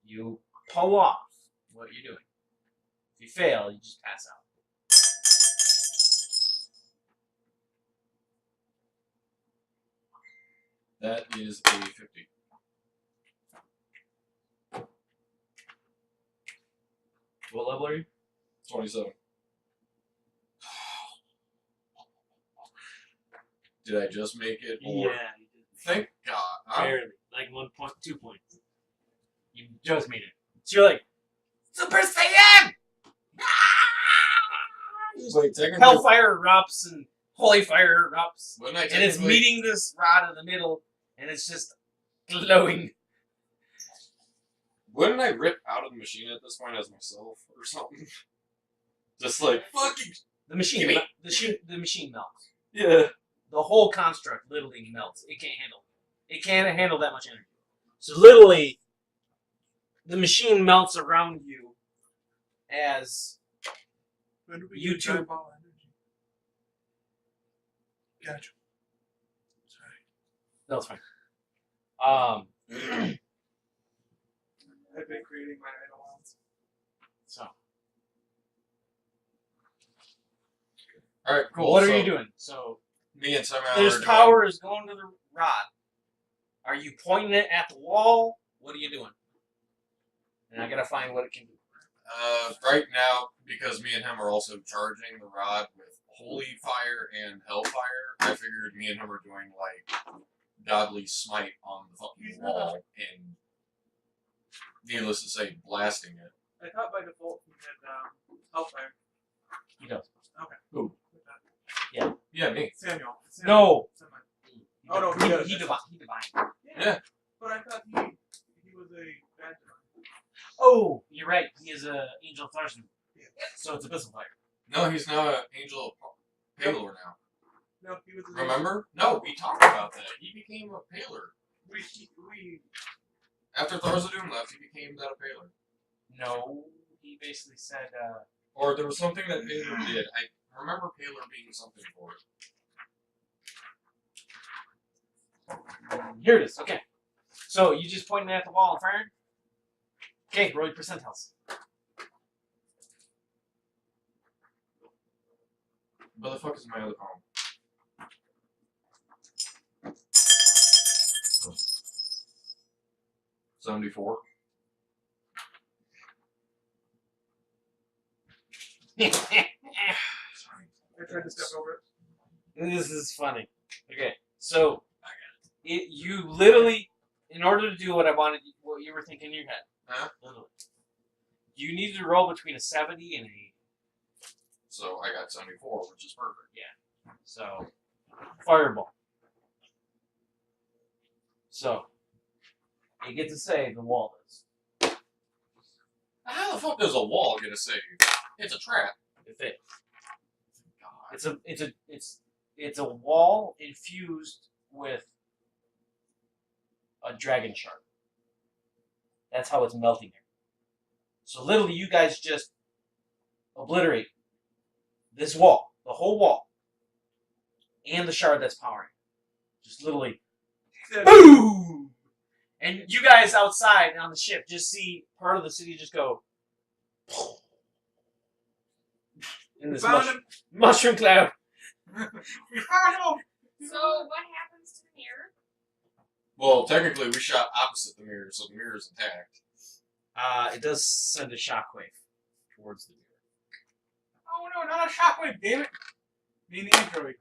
you pull off what you're doing. If you fail, you just pass out. That is a 50. What level are you? 27. Did I just make it? Or... Thank God. Huh? Barely. Like 2 points. You just made it. So you're like, Super Saiyan! Wait, technically, Hellfire erupts and holy fire erupts. wouldn't I And it's technically- meeting this rod in the middle, and it's just glowing. Wouldn't I rip out of the machine at this point as myself or something? Just like fucking The machine, Gimme. the machine melts. yeah. The whole construct literally melts. It can't handle it. It can't handle that much energy. So literally, the machine melts around you as When do we You get two- eyeball energy? Gotcha. Sorry. that was fine. I've been creating my eidolons. So All right, cool. what so are you doing? So Me and Sam there's are doing- power is going to the rod. Are you pointing it at the wall? What are you doing? And I gotta find what it can do. Right now, because me and him are also charging the rod with holy fire and hellfire, I figured me and him are doing like godly smite on the fucking wall and, needless to say, blasting it. I thought by default he had Hellfire. He does. Okay. Who? Yeah. Yeah, me. Samuel. No. Samuel. Oh, no, he, does. he divine. Yeah. But I thought he was a bad divine. Oh, you're right. He is a Angel Tharsman. Yeah. So it's a Abyssal Fire. No, he's now an Angel of Palor now. No, he was. Remember? No, we talked about that. He became a Paler. We After Tharzadoom left, he became that a Paler. No, he basically said, Or there was something that Paler did. I remember Paler being something for it. here it is. Okay. So you just pointed at the wall and fired? Okay, roll your percentiles. What the fuck is my other poem? $74. I tried to step over it. This is funny. Okay, so you literally, in order to do what I wanted, what you were thinking in your head, Huh? literally, you needed to roll between a 70 and a 80. So I got 74, which is perfect. So, fireball. So, you get to say the wall does. How the fuck does a wall get a save? It's a trap. If it, God. it's a wall infused with a dragon shard. That's how it's melting there. So literally, you guys just obliterate this wall, the whole wall, and the shard that's powering. Just literally, boom! And you guys outside on the ship just see part of the city just go in this Found him. mushroom cloud. We found him. So what happens to the mirror? Well, technically, we shot opposite the mirror, so the mirror is intact. It does send a shockwave towards the mirror. Oh no, not a shockwave, damn it! Me and the android.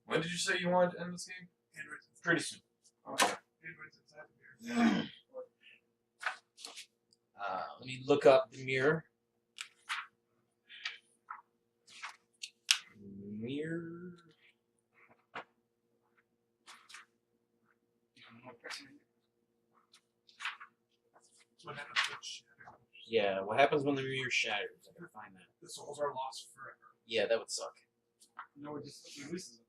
When did you say you wanted to end this game? Android's Pretty soon. Okay. inside the mirror. Let me look up the mirror. Mirror. What happens when it shatters? Yeah, what happens when the mirror shatters? I can find that. The souls are lost forever. Yeah, that would suck. No, it just releases it.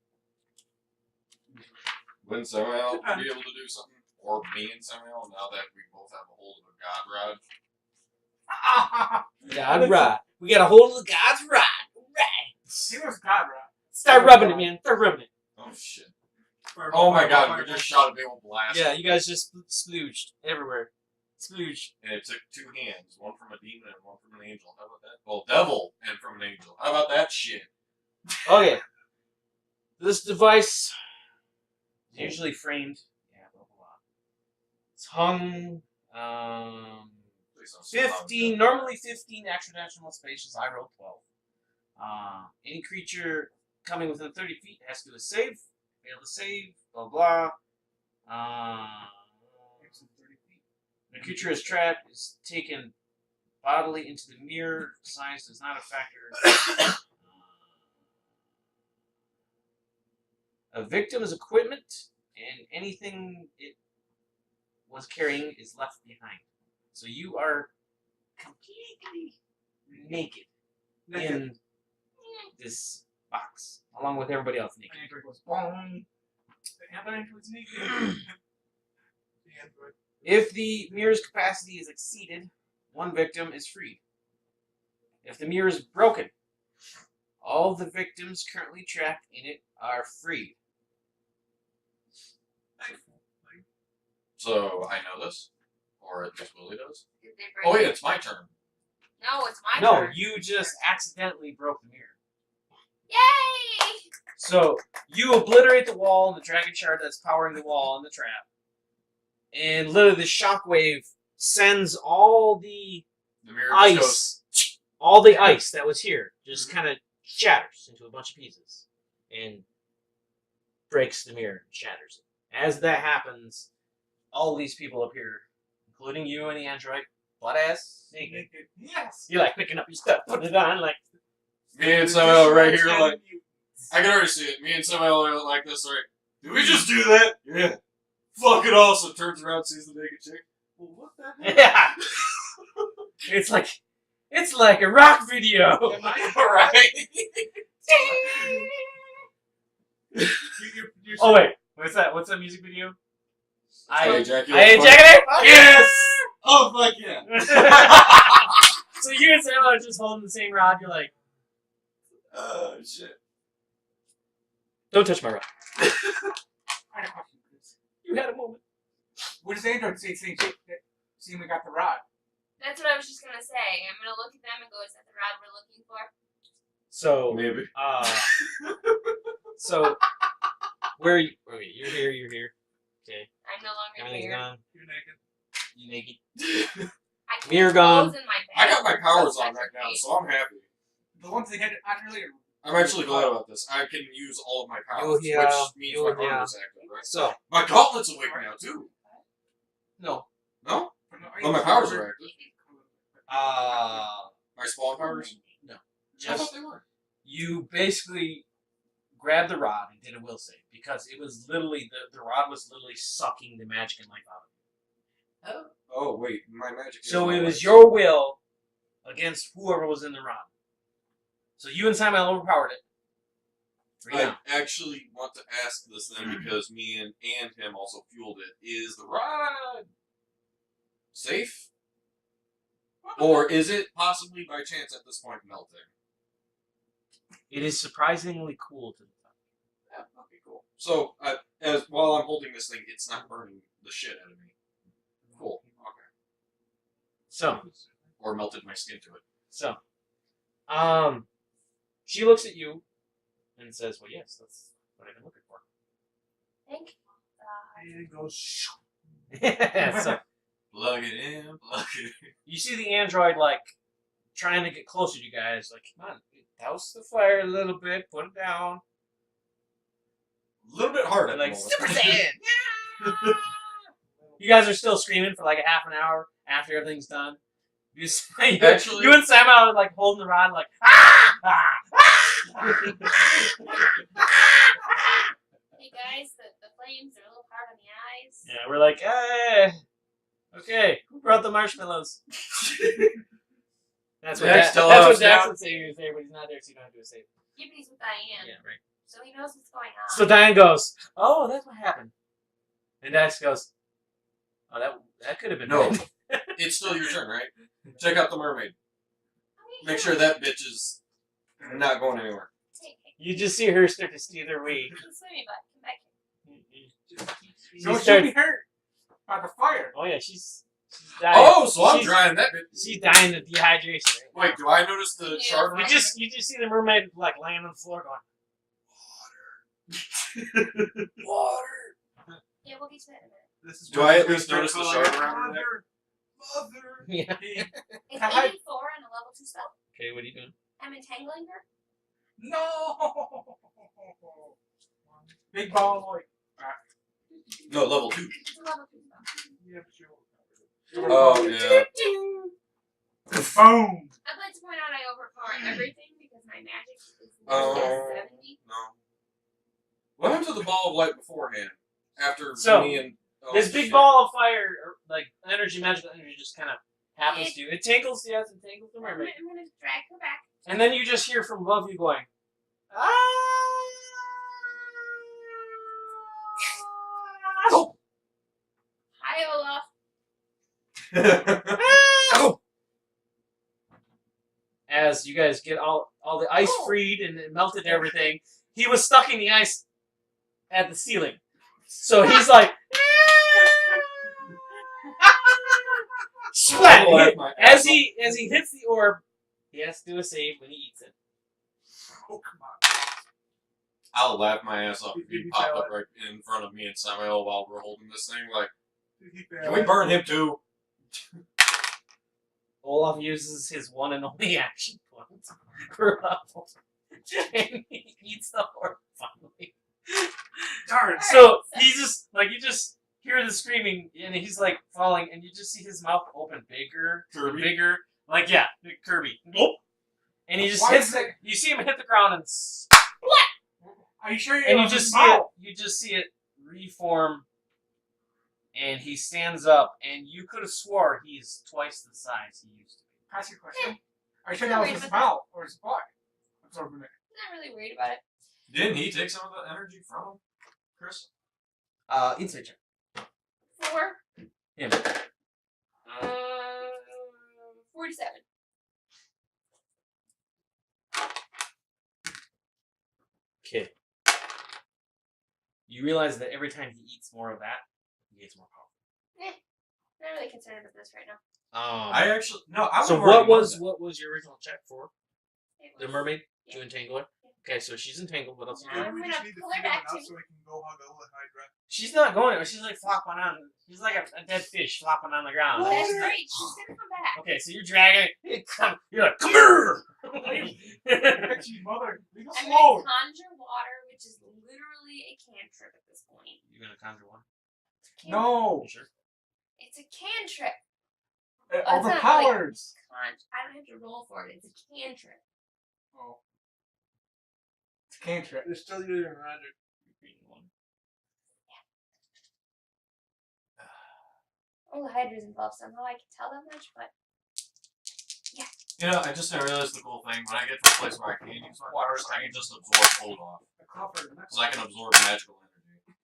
Wouldn't Samuel be able to do something? Or me and Samuel, now that we both have a hold of a god rod? God rod. We got a hold of the God's rod. Right. He was God, right? Start rubbing it, man. Start rubbing it. Oh shit. Oh my god, we just shot a big old blast. Yeah, you guys just splooged everywhere. Splooge. And it took two hands, one from a demon and one from an angel. How about that? Well, devil and from an angel. How about that shit? Okay. This device is usually framed. Yeah, blah blah blah. It's hung. Please don't say 15, normally 15 extra-dimensional spaces. I rolled 12. Any creature coming within 30 feet has to do a save. Fail to save. Blah blah. The creature is trapped is taken bodily into the mirror. Size does not a factor. A victim's equipment and anything it was carrying is left behind. So you are completely naked in this box, along with everybody else naked. And Android goes, boom. The other Android's naked. The Android. If the mirror's capacity is exceeded, one victim is freed. If the mirror is broken, all the victims currently trapped in it are freed. So I know this, or at least Willie does. Did they break Oh wait, it? it's my turn. No, it's my No, turn. you just accidentally broke the mirror. Yay! So you obliterate the wall and the dragon shard that's powering the wall and the trap. And literally the shockwave sends all the The mirror just goes. ice, all the ice that was here, just kind of shatters into a bunch of pieces. And breaks the mirror and shatters it. As that happens, all these people appear, including you and the android, butt ass naked. Yes. You're like picking up your stuff, putting it on, like. Me and Samuel right here, like, I can already see it. Me and Samuel are like this, right? Did we just do that? Yeah. Fucking awesome. Turns around, sees the naked chick. Well, what the hell? Yeah. It's like a rock video. Am I right? Oh wait, what's that? What's that music video? I ejaculate. ejaculate. Yes. Oh fuck yeah! So you and Sam are just holding the same rod. You're like, Oh shit! don't touch my rod. I had a question, Chris. You had a moment. What does Android say? Seeing we got the rod. That's what I was just gonna say. I'm gonna look at them and go, is that the rod we're looking for? So Maybe. So where are you? Okay, you're here. You're here. Okay. I'm no longer Everything's here. gone. You're naked. You naked. I keep Mirror gone. clothes in my I bag. got my powers on That's right now, okay. so I'm happy. The ones they had on earlier. I'm actually glad about this. I can use all of my powers, You, yeah, which means you, my yeah. armor's active, right? So My gauntlets awake now too. no. No? Oh, my powers are active. My spawn powers? I Just thought they were. you basically grabbed the rod and did a will save because it was literally the rod was literally sucking the magic and life out of it. Oh wait, my magic. is So my it was life. your will against whoever was in the rod. So you and Simon overpowered it. For I now. actually want to ask this then because me and him also fueled it. Is the rod safe? Or is it possibly by chance at this point melting? It is surprisingly cool to the touch. Yeah, okay, cool. So, as while I'm holding this thing, it's not burning the shit out of me. Cool. Okay. So, Or melted my skin to it. she looks at you and says, "Well, yes, that's what I've been looking for." Thank you. And it goes. Shoo. So Plug it in, plug it in. you see the android like trying to get closer to you guys, like, "Come on, douse the fire a little bit, put it down." A little bit hard at And the like moment. Super Saiyan. You guys are still screaming for like a half an hour after everything's done. Actually- you and Sam are like holding the rod, like, ah, ah, ah. Hey guys, the flames are a little hard on the eyes. Yeah, we're like, hey, okay, who brought the marshmallows? That's what Next, tell that's us what Dax now. would say. He was there, but he's not there, so you don't have to do a save. Gibbity's with Diane, Yeah, right. so he knows what's going on. So Diane goes, "Oh, that's what happened," and Dax goes, "Oh, that could have been No. bad." It's still your turn, right? Check out the mermaid. Make sure that bitch is not going anywhere. Take it. You just see her start to steal her way. Come swimming, bud. Come back here. She No, she'll starts- be hurt by the fire. Oh yeah, she's dying. Oh, so I'm she's, drying that bitch. She's dying of dehydration. Wait, do I notice the Yeah. shard You around just see the mermaid like laying on the floor going, water? Yeah, we'll get to that in a minute. This is Do where I he's at gonna least start notice the calling shard out, around her neck? Mother. yeah. It's Hi. 84 and a level 2 spell. Okay, what are you doing? I'm entangling her. No. Big ball of light. No, level 2. It's a level 2 spell. Yeah, but you Oh, yeah. Boom. I'd like to point out I overpower everything because my magic is Oh. 70. No. What happened to the ball of light beforehand? After So, me and... oh, This big shit. ball of fire, or, like energy, magical energy, just kind of happens to you. It tangles, yes, it tangles the I'm mermaid. gonna drag her back. And then you just hear from above you going, ah! Hi, Olaf. As you guys get all the ice freed and it melted everything, he was stuck in the ice at the ceiling. So he's like, splat! I'll laugh my ass As he hits the orb, he has to do a save when he eats it. Oh, come on. I'll laugh my ass off if Did he he popped fail up right in front of me and Samuel while we're holding this thing. Like, Did he can fail we it? burn him too? Olaf uses his one and only action point for level. And he eats the orb finally. Darn. So he's just like you just hear the screaming, and he's like falling, and you just see his mouth open bigger, Kirby? bigger, like yeah, big Kirby. Nope. And he just Why hits. is it- You see him hit the ground, and Are you sure you just see it. You just see it reform, and he stands up, and you could have swore he's twice the size he used to be. Ask you a question. Are you sure that was his mouth or his butt? Absorbing it. I'm not really worried about it. Didn't he take some of the energy from him, Chris? Insight check. 4. Him. 47. Okay. You realize that every time he eats more of that, he gets more powerful. Not really concerned about this right now. I actually no. I So would've already known that. what was your original check for It the was- mermaid Yeah. to entangle her? Okay, so she's entangled. What else you Yeah. doing? I'm we gonna just need to pull her feed him back enough to- so we can go hug Olhydra. She's not going. She's like flopping on. She's like a dead fish flopping on the ground. What? That's great. She's gonna come back. Okay, so you're dragging it. You're like, come here. Actually, mother, leave us I'm alone. gonna conjure water, which is literally a cantrip at this point. You're gonna conjure one. It's a cantrip. No, You sure? It's a cantrip. all it's the not powers. I don't have to roll for it. It's a cantrip. Oh, it's a cantrip. They're still using magic. Olhydra's involved somehow. I can tell that much, but You know, I just didn't realize the cool thing. When I get to a place where I can use my powers, I can just absorb hold off. A copper. Because I can absorb magical energy.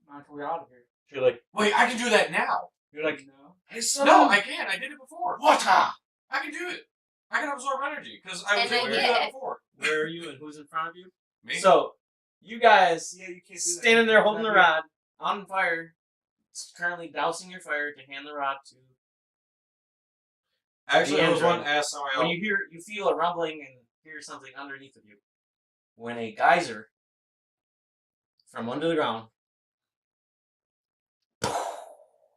Not till we're out of here. You're like, Wait, I can do that now. you're like, No. hey son. No, I can. I did it before. What? I can do it. I can absorb energy because I was And able to do then that get- before. Where are you and who's in front of you? Me? So, you guys Yeah, you can't do that. standing there holding the That'd rod on fire, currently dousing your fire to hand the rod to. Actually, the I was android. one to ask somebody When else. you feel a rumbling and hear something underneath of you. When a geyser from under the ground.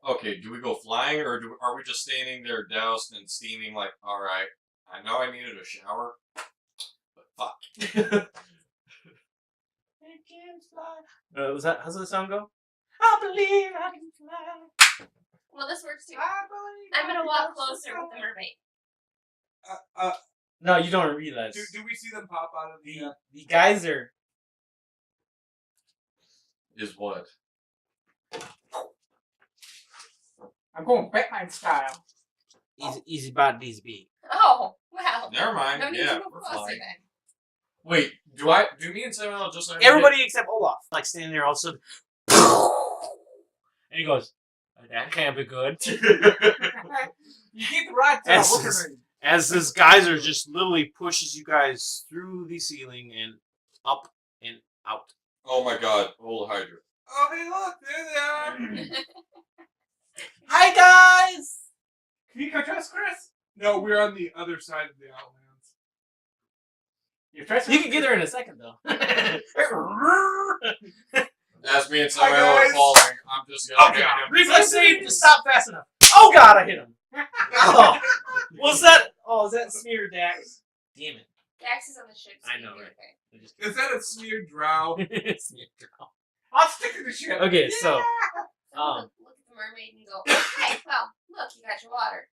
Okay, do we go flying or are we just standing there doused and steaming like, alright, I know I needed a shower, but fuck. Was that? How's the song go? I believe I can fly. well, this works too. I believe I'm gonna I walk can closer with the fly. mermaid. No, you don't realize. Do we see them pop out of the? The geyser. Is what? I'm going Batman style. Easy bot these be. Oh, well. Never mind. No need Yeah, to move we're closer flying. then. Wait, do me and Samuel just like Everybody except Olaf, like standing there all of a sudden. And he goes, that can't be good. You keep the rod tail. As- Look at me. As this geyser just literally pushes you guys through the ceiling and up and out. Oh my god, Olhydra. Oh, hey, look, there they are. Hi guys! Can you catch us, Chris? No, we're on the other side of the Outlands. You You can get there in a second though. As me and Hi, Samuel are guys. falling, I'm just gonna Oh get god! him. Reflex save to stop fast enough. Oh god, I hit him. Oh, was that? Oh, is that smear Dax? Damn it! Dax is on the ship. So I you know, can do right? it. I just Is that a smeared drow? smear draw. I'll stick to the ship. Okay, so So look at the mermaid and go, hey, well, look, you got your water.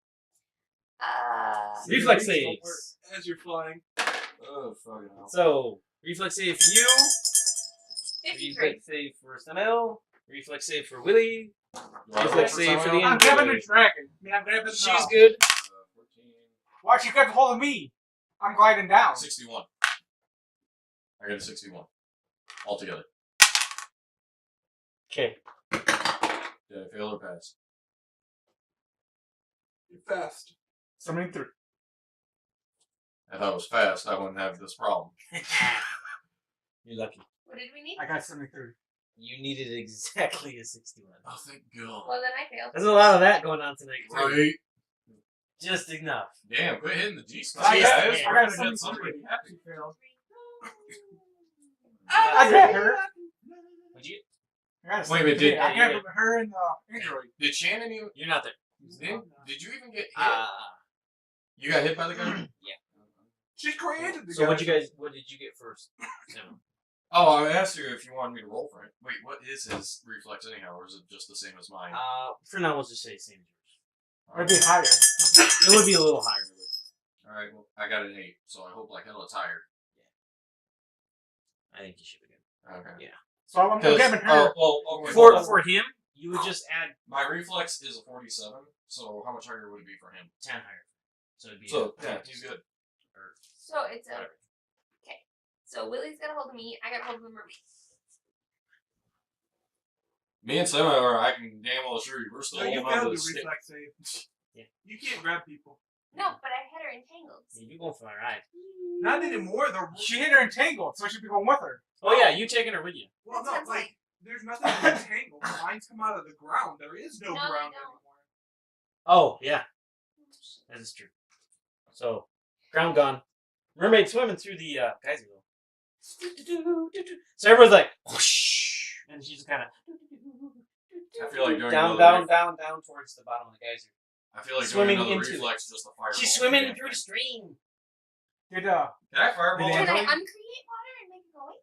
reflex Don't saves. work As you're flying. Oh, fucking hell. So reflex save for you. 53. Reflex save for Samuel. Reflex save for Willie. Do I roll Reflex save for the Samuel? I'm grabbing a dragon. I mean, I'm grabbing She's good. 14. Watch, you grab a hold of me. I'm gliding down. 61. I got a 61. Altogether. Okay. Did I fail or pass? You're fast. 73. If I was fast, I wouldn't have this problem. You're lucky. What did we need? I got 73. You needed exactly a 61. Oh, thank God. Well, then I failed. There's a lot of that going on tonight. Too. Right. Just enough. Damn, quit hitting the G spot. I got, Yeah. guys. I We're got gonna get 73. somebody. Happy failed. I got her. Would you? I got a Wait a minute, 73. did- I got her and Android. Did Shannon even... You're not there. Did you even get hit? Ah. You got hit by the gun? She created the So guy. what did you get first? Samuel? Oh, I asked you if you wanted me to roll for it. Wait, what is his reflex anyhow, or is it just the same as mine? For now, we'll just say same as yours. Or it'd be higher. It would be a little higher. Alright, well, I got an 8, so I hope like hell it's higher. I think you should be good. Okay. Yeah. So I'm Because, grabbing her. okay, For him, you would just add my reflex is a 47, so how much higher would it be for him? 10 higher. So it'd be So, yeah, he's good. So it's a Whatever. okay. So Willie's got a hold of me. I got a hold of the mermaid. Me and Sam are, I can damn well assure you, we're still No, you holding on failed to the the stick. reflex save. Yeah. You can't grab people. No, but I had her entangled. Yeah, you going for my ride. Not anymore. The She hit her entangled, so I should be going with her. Oh yeah, you taking her with you. well, That no, sounds like there's nothing to entangle. The lines come out of the ground. There is no No, they ground don't. anymore. Oh yeah, that is true. So ground gone. Mermaid swimming through the geyser though. So everyone's like, whoosh, and she's kind of I feel like doing down, another down towards the bottom of the geyser. I feel like Swimming doing another into reflex just a fireball. She's swimming through the stream. Did Can I fireball? Did Can I Android? uncreate water and make it go away?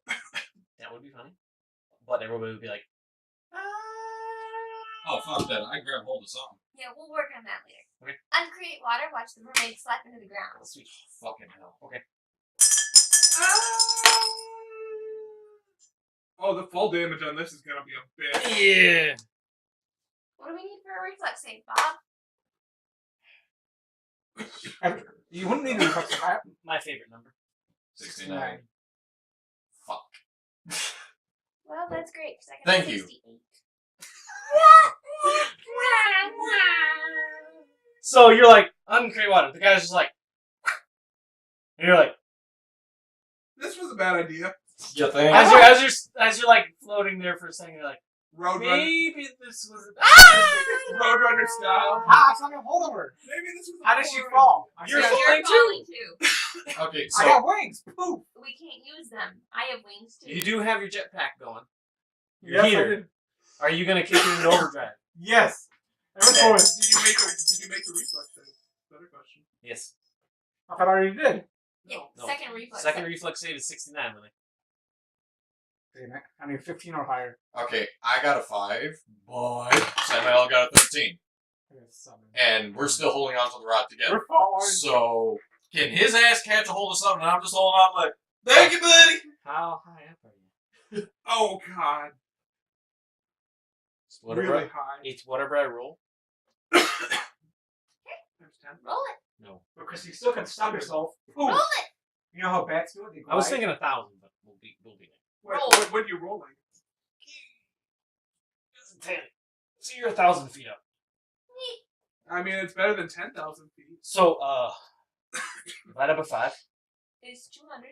That would be funny. But everybody would be like, Oh, fuck that. I can grab hold of something. Yeah, we'll work on that later. Okay. Uncreate water. Watch the mermaid slap into the ground. sweet. Fucking hell. Okay. Oh, the fall damage on this is gonna be a bitch. Yeah. What do we need for a reflex save, Bob? You wouldn't need to reflex higher. My favorite number. 69. Fuck. Well, that's great because I got Thank you. 68. So you're like, uncreate water. The guy's just like, and you're like, This was a bad idea. You think? as you're like floating there for a second, you're like, Roadrunner, maybe this was. Roadrunner style. Ah, it's not gonna hold of her. Maybe this was. How does she fall? You're You're falling falling too. Okay, I so got wings. Poof. We can't use them. I have wings too. You do have your jetpack going. Your Yes, I heater. did. Are you gonna kick it into overdrive? Yes. Everyone's Okay. going. Did you make the reflex save? Better question. Yes. I thought I already did. Yeah, No. second reflex. Second save. reflex save is 69, really. Damn it. I need 15 or higher. okay, I got a 5, but Samuel got a 13. I got 7. And we're still holding on to the rod together. We're falling. So, can his ass catch a hold of something and I'm just holding on like, thank you, buddy! How high up are you? Oh God. It's whatever. Really high. It's whatever I roll. Times 10. Roll it. No. Because you still can stop yourself. Roll Poof. it. You know how bats do it? They I was glide. thinking 1,000, but we'll be there. What are you rolling? 10. So you're 1,000 feet up. I mean, it's better than 10,000 feet. So, divide up by 5 It's 200.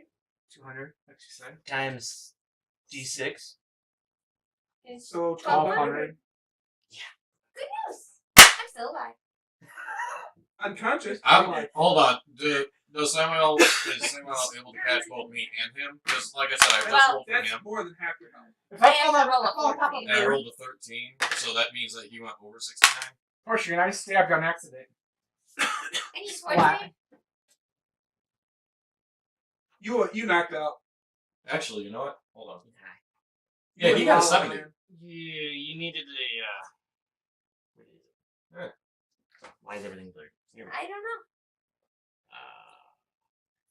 200, like she said. times d6. It's So 1,200. Good news. I'm still alive. unconscious. Hold on. Does Samuel able to catch both me and him? Because, like I said, I just Well, rolled for That's him. more than half your health. If I I have fall to on, roll I a fall on top of 14. And I you, rolled a 13, so that means that he went over 69. Portia, and I stabbed you on accident. And you scored Splat. me. You knocked out. Actually, you know what? Hold on. You Yeah, he got a went 70. wild, man. You needed a, what is it? Yeah. Why is everything blurred? Here we go. I don't know.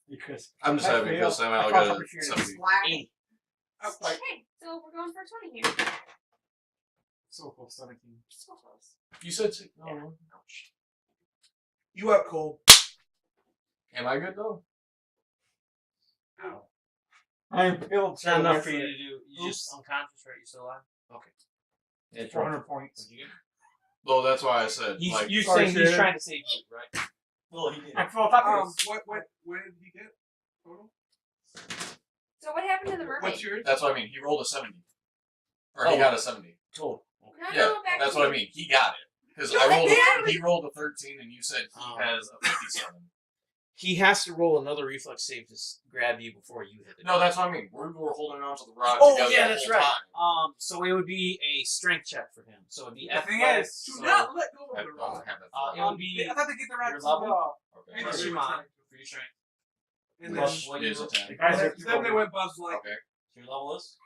Because I'm just I happy because failed. Samuel I got felt a opportunity. 70. Splat. 80. Oh, like, Okay, so we're going for 20 here. So close, 17. So close. You said 6. Yeah. Oh, you up, Cole? am I good though? Ow. I failed. It's not enough for you to do. You just unconscious, right? You still alive? Okay. Yeah, 400 points. Did you get? Well, that's why I said, He's, like, you're Sorry, saying he's sir. trying to save you, right? Well, he did. I fell on top of you. What did he get total? So what happened to the mermaid? What's yours? that's what I mean. He rolled a 70. Or Oh. he got a 70. Total. No, Yeah, no, back that's to what I you. mean. He got it. Because No, he rolled a 13 and you said he Oh. has a 57. He has to roll another reflex save to grab you before you hit it. No, that's what I mean. We were holding on to the rod Oh, together yeah, the that's whole right. time. So it would be a strength check for him. So it'd be The thing athletic, is, Do so not let go I of the don't rod. have that it far. would be I thought they get the your rats level. Okay. And plus then your you mod tried. for your strength. And Which then, What is you a 10. guys are then they went Buzz like. Okay. Your level is?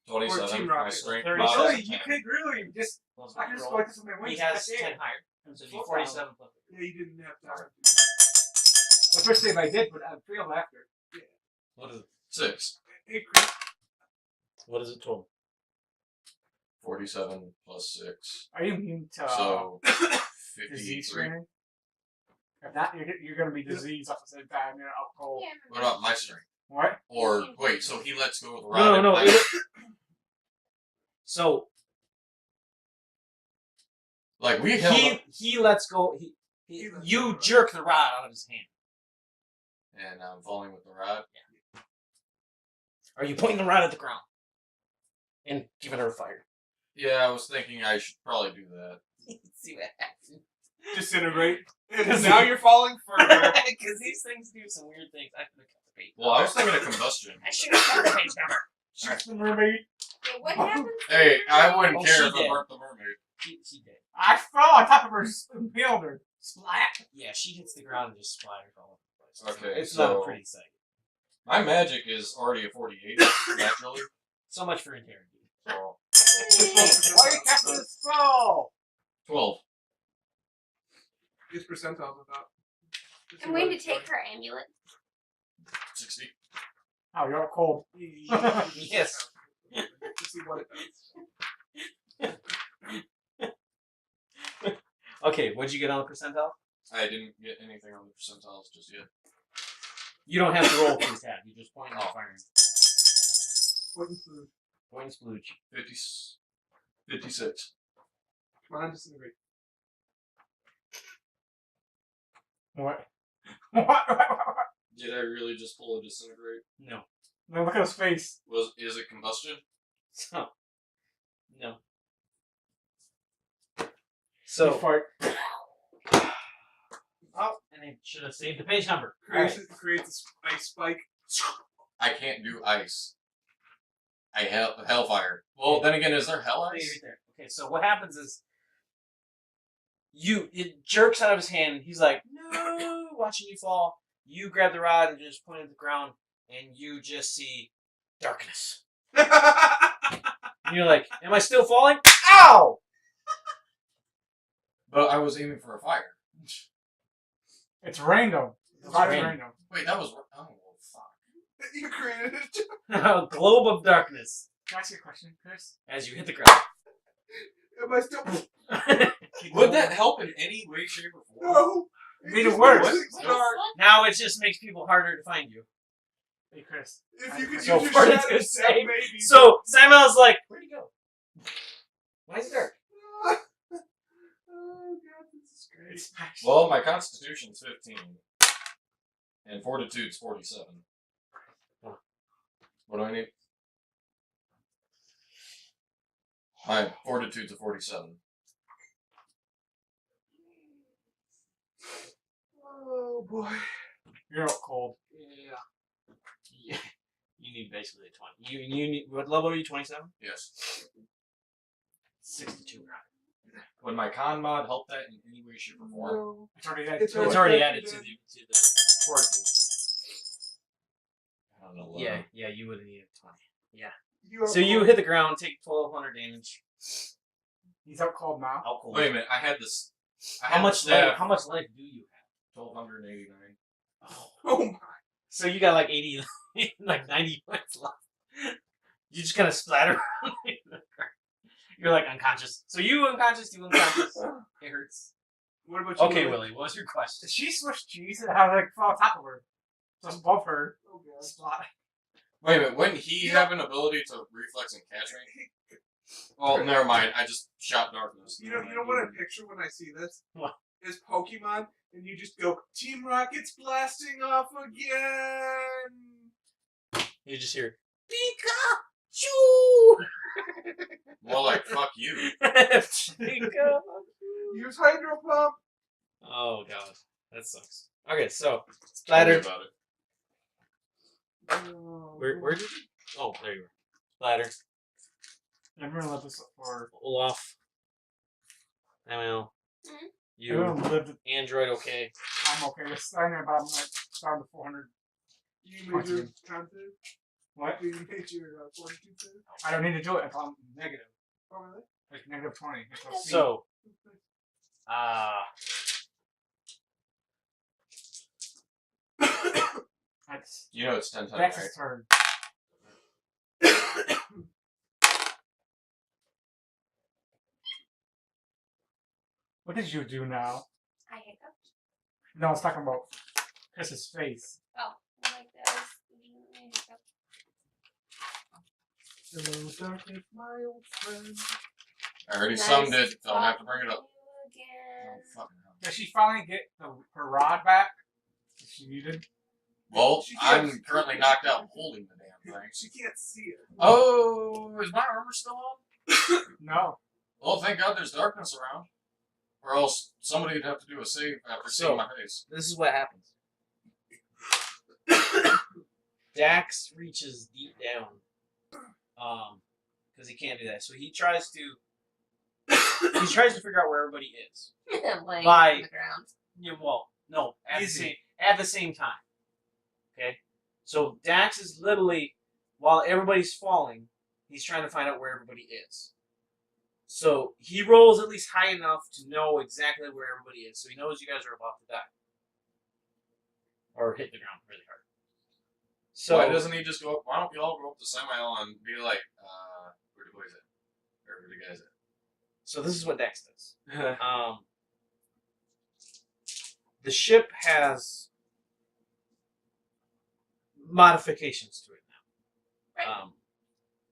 27. Team My Rocket. strength 30. mod Really? is You 10. could really just. Plus I one can just roll. go like this with my wings. He has that's it. 10 higher. And So it'd be float 47 down. plus 50. Yeah, you didn't have time. Especially if I did, but I failed after. What is it? 6. Hey, Chris. What is it total? 47 plus 6. Are you immune to So, disease 53. training? If not, you're going to be diseased at the same time. You're out cold. Yeah, What about my strength? What? Or, wait, so he lets go of the rod? No, and no. I- So like, we held up, he lets go. He lets You go. jerk the rod out of his hand. and I'm falling with the rod. Are you pointing the rod at the ground and giving her a fire? Yeah, I was thinking I should probably do that. See what happens. Disintegrate. And now you're falling further. Because these things do some weird things. I could have cut the bait. Well, I was thinking of combustion. I should have cut the bait number. She's the mermaid. Wait, what happens? Hey, I wouldn't Oh, care she if did. it burnt the mermaid. She did. I fell on top of her, impaled her. Splat. Yeah, she hits the ground and just splatters all over the place. Okay, It's not so- a pretty sight. My magic is already a 48, naturally. So much for interrogating. So, Why are you casting a spell? 12. It's percentiles without. I'm going to take her amulet. 60. Oh, you're cold. Yes. To see what it does. Okay, what'd you get on the percentile? I didn't get anything on the percentiles just yet. You don't have to roll for the tab. You just point and Oh. firing. Point and food. Point and splooge. 56. Come on, disintegrate. What? What? Did I really just pull a disintegrate? No. No, look at his face. Is it combustion? So. No. You So. fart. Oh, and I should have saved the page number. Creates a ice spike. I can't do ice. I hellfire. Well, then again, is there hell Right ice? there. Okay, so what happens is it jerks out of his hand. He's like, no, watching you fall. You grab the rod and just point it at the ground, and you just see darkness. And you're like, am I still falling? Ow! But I was aiming for a fire. It's random. It's random. Wait, that was. Oh, fuck. You created it. A globe of darkness Can I ask you a question, Chris? as you hit the ground. Am I still? Would that help in any way, shape, or form? No. Made it just worse. makes it dark. Now it just makes people harder to find you. Hey, Chris. If you could use So your far, it's shadow gonna step, say- maybe. So Samuel's like, where'd he go? Why is it dark? Oh god, this is great. It's actually. Well, my constitution's 15. And fortitude's 47. What do I need? My fortitude's a 47. Oh boy. You're out cold. Yeah. You need basically a 20. You need, what level are you? 27? Yes. 62. Would my con mod help that in any way, shape, or form? No. It's already dead. It's It's already added to the fortitude. I don't know. Yeah, you would have needed 20. You are So you cold. hit the ground, take 1200 damage. He's out cold now. Out cold. Wait a minute. I had this. I How had much the staff, life? How much life do you have? 1289. Oh my. So you got like 80, like 90 points left. You just kind of splatter around. You're like unconscious. So you unconscious, you unconscious. It hurts. What about you? Okay, Willie? Willie, what was your question? She switched cheese and had like fall on top of her. Just above her. Oh god. Splat. Wait a minute. Wouldn't he Yeah. have an ability to reflex and catch me? Well, never mind. I just shot darkness. You know what I picture when I see this? What? Is Pokemon, and you just go, Team Rocket's blasting off again. You just hear Pikachu. More like fuck you. Pikachu. Use Hydro Pump. Oh god, that sucks. Okay, so Tell me splatter. about it. Where did you? Oh, there you were. Splatter. Everyone left this up for. Olaf. Samuel. Mhm. You. Everyone lived. Android. Okay. I'm okay with signing, but I'm like down to 400. You made your content. What? You made your fortitude save? I don't need to do it if I'm negative. Oh, really? Like negative 20. If I see- So, That's You know it's 10 times, Dex's right? turn. What did you do now? I hiccuped. No, I was talking about Chris's face. Oh, like this. I hiccuped. Hello, darkness, my old friend. I already Nice summed it. Don't have to bring it talking up. to you again. Oh, fucking hell. Does she finally get her rod back? That she needed? Well, She can't- I'm currently knocked out holding the damn thing. She can't see it. Oh, is my armor still on? No. Well, thank God there's darkness around. Or else somebody would have to do a save after So- seeing my face. this is what happens. Dax reaches deep down, because he can't do that. So he tries to figure out where everybody is. Laying By- on the ground. Yeah, well, no, at Easy. the same time. Okay, so Dax is literally, while everybody's falling, he's trying to find out where everybody is. So he rolls at least high enough to know exactly where everybody is, so he knows you guys are about to die or hit the ground really hard. So Why doesn't he just go up? Why don't we all go up to Samael and be like, where the boys at? Or where the guys at? So this is what Dex does. The ship has modifications to it now. Right.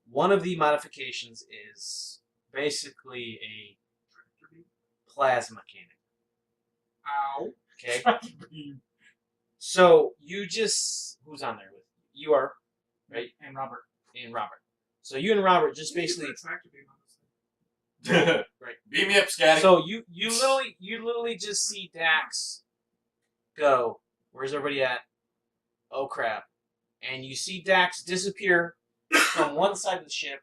One of the modifications is basically a plasma cannon. Ow. Okay. So you just who's on there with you? You are right, And Robert. and Robert. So you and Robert just You can basically. put a tractor beam on this thing. Right. Beat me up, Scatty. So you literally just see Dax go. Where's everybody at? Oh crap! And you see Dax disappear from one side of the ship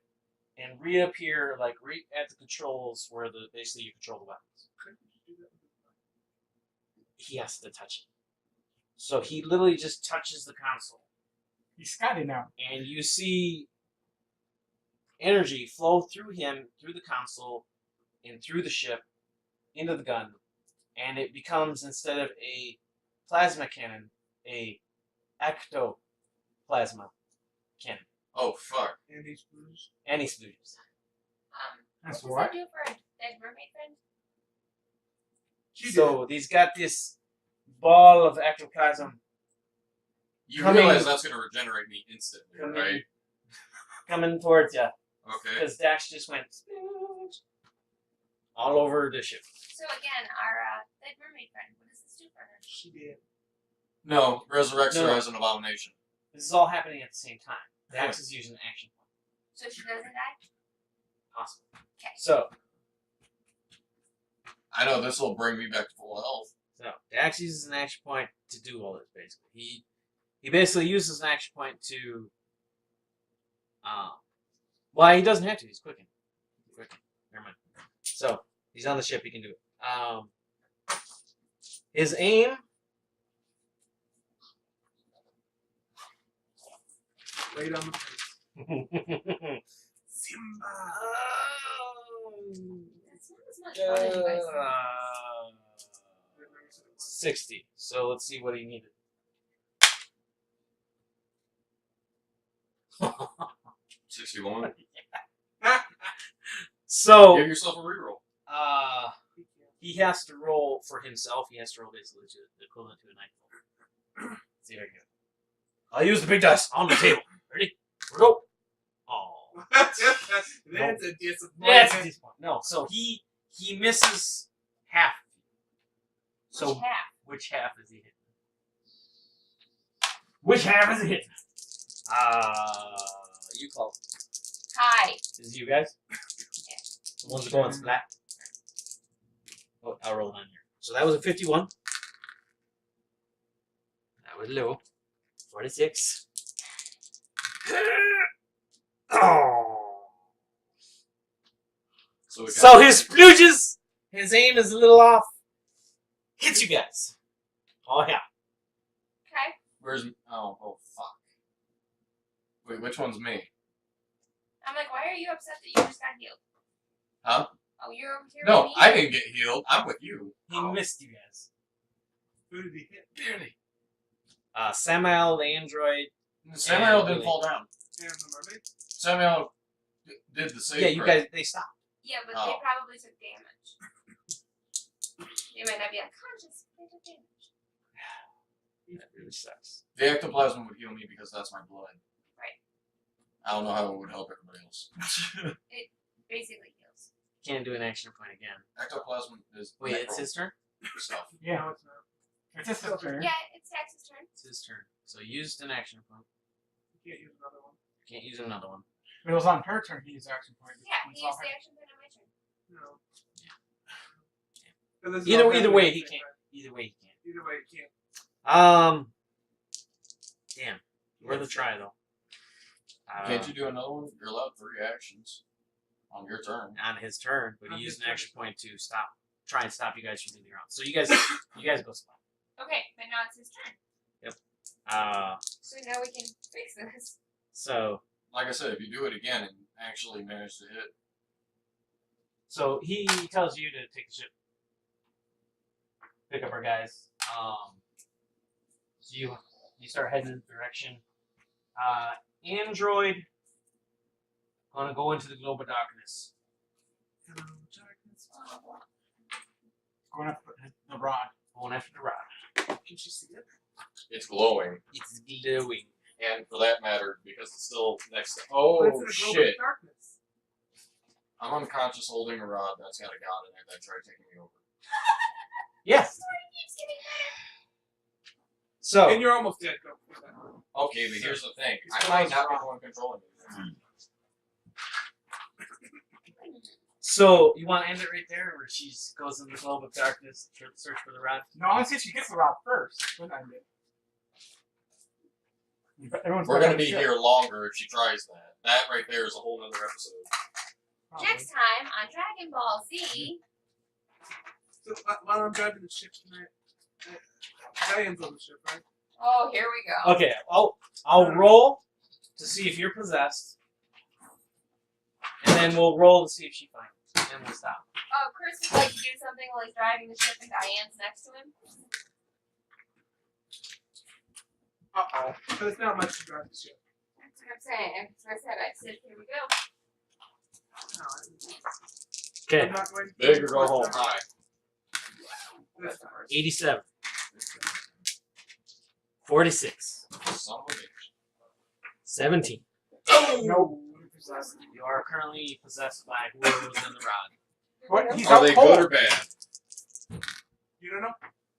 and reappear like right at the controls where basically you control the weapons. Couldn't you do that with the- He has to touch it. So he literally just touches the console, He's Scotty now. and you see energy flow through him, through the console, and through the ship, into the gun, and it becomes, instead of a plasma cannon, a ectoplasma cannon. Oh, fuck. And he's bruised. And he splooges. That's What what? does that do for a dead mermaid friend? So he's got this ball of ectoplasm You Coming- realize that's going to regenerate me instantly, coming, right? coming towards you, Okay. because Dax just went splooge all over the ship. So again, our dead mermaid friend, what does this do for her? She did. No, resurrects No. her as an abomination. This is all happening at the same time. Dax is using an action point, So she doesn't die? possible. Okay. So I know this will bring me back to full health. Dax uses an action point to do all this. Basically, he basically uses an action point to. Well, he doesn't have to. He's quickened. Never mind. So he's on the ship. He can do it. His aim. Right on the face. Simba. That's not as much fun as you guys think. 60. So let's see what he needed. 61. So Give yourself a reroll. he has to roll for himself. He has to roll basically the equivalent to a nightfall. See how you go. I'll use the big dice on the table. Ready? Here we go. Oh, That's a disappointment. that's a disappointment. No, so he misses half. So Which half? which half is he hitting? Which half is he hitting? You call. Hi. Is it you guys? The ones that go on flat. Oh, I'll roll it on here. So that was a 51. That was low. 46. Oh. So, we got So his splooges, his aim is a little off. Hits you guys. Oh yeah. Okay. Where's... Oh, fuck. Wait, which one's me? I'm like, why are you upset that you just got healed? Huh? Oh, you're over here No, with me? I didn't get healed. I'm with you. He missed you guys. Who did he hit? Barely. Samuel, the android. Samuel And didn't Billy. fall down. And the mermaid? Samuel did the save. Yeah, you crit. guys, they stopped. Yeah, but Oh. they probably took damage. They might not be unconscious, but they took damage. That really sucks. The ectoplasm would heal me because that's my blood. Right. I don't know how it would help everybody else. Basically heals. Can't do an action point again. Ectoplasm is Wait, it's his turn? stuff. Yeah, no, it's not. It's his sister. Yeah, it's Dax's turn. It's his turn. So used an action point. You can't use another one. Can't use another one. It was on her turn. He used action point. Yeah, It's he on used her. the action point on my turn. No. Yeah. 'Cause this is Either all either happening way at the he same can't. time. Either way he can't. Either way, you can't. Damn. Worth a try though. Can't you do another one? You're allowed 3 actions on your turn. On his turn, but On he his used an turn. action point to try and stop you guys from leaving around. So you guys go spot. Okay, but now it's his turn. So So now we can fix this. Like I said, if you do it again and actually manage to hit, So he tells you to take the ship, pick up our guys. So you start heading in the direction. Android, gonna go into the globe of darkness. Going after the rod. Going after the rod. Can you see it? it's glowing. It's glowing. And for that matter, because it's still next to. But Oh, it's in a globe of shit. darkness. I'm unconscious holding a rod that's got a god in it that tried taking me over. Yes. Story keeps getting better. So And you're almost dead, though. for that. Okay, but here's the thing. It's I still might has not be rod. the one controlling it. So you want to end it right there, where she goes in the globe of darkness to search for the rod? No, I want to see if she gets the rod first. Then I did. Everyone's We're back gonna on the be ship. here longer if she tries that. That right there is a whole other episode. Probably. Next time on Dragon Ball Z. So while I'm driving the ship tonight, Diane's on the ship, right? Oh, here we go. Okay, I'll roll to see if you're possessed, and then we'll roll to see if she finds it, and we'll stop. Oh, Chris would like to do something while he's driving the ship and Diane's next to him. Uh-oh. But it's not much to drive the ship. That's what I'm saying. So I said, here we go. No, Okay, I'm not going to Big or go home high. This part. 87, 46, Son of a bitch. 17. No. You are currently possessed by whoever was in the rod. What? He's Are out they cold. good or bad? You don't know?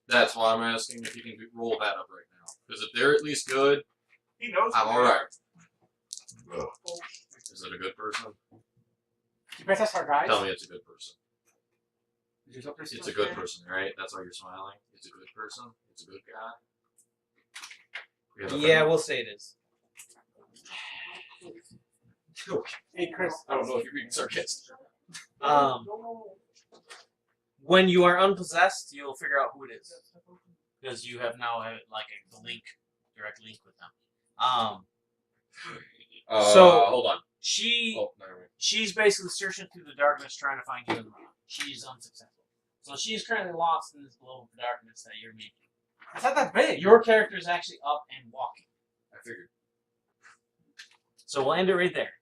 That's why I'm asking if you can roll that up right now. Because if they're at least good, He knows. I'm who they alright. are. Is it a good person? You better test our guys. Tell me it's a good person. There's up there It's a good person, right? That's why you're smiling. It's a good person. It's a good guy. We have a Yeah, we'll say it is. Hey, Chris. I don't know if you're being sarcastic. When you are unpossessed, you'll figure out who it is, because you have now like a direct link with them. So- hold on. She Oh, never mind. she's basically searching through the darkness trying to find you in the room. She's unsuccessful. So she's currently lost in this globe of darkness that you're making. It's not that big. Your character is actually up and walking. I figured. So we'll end it right there.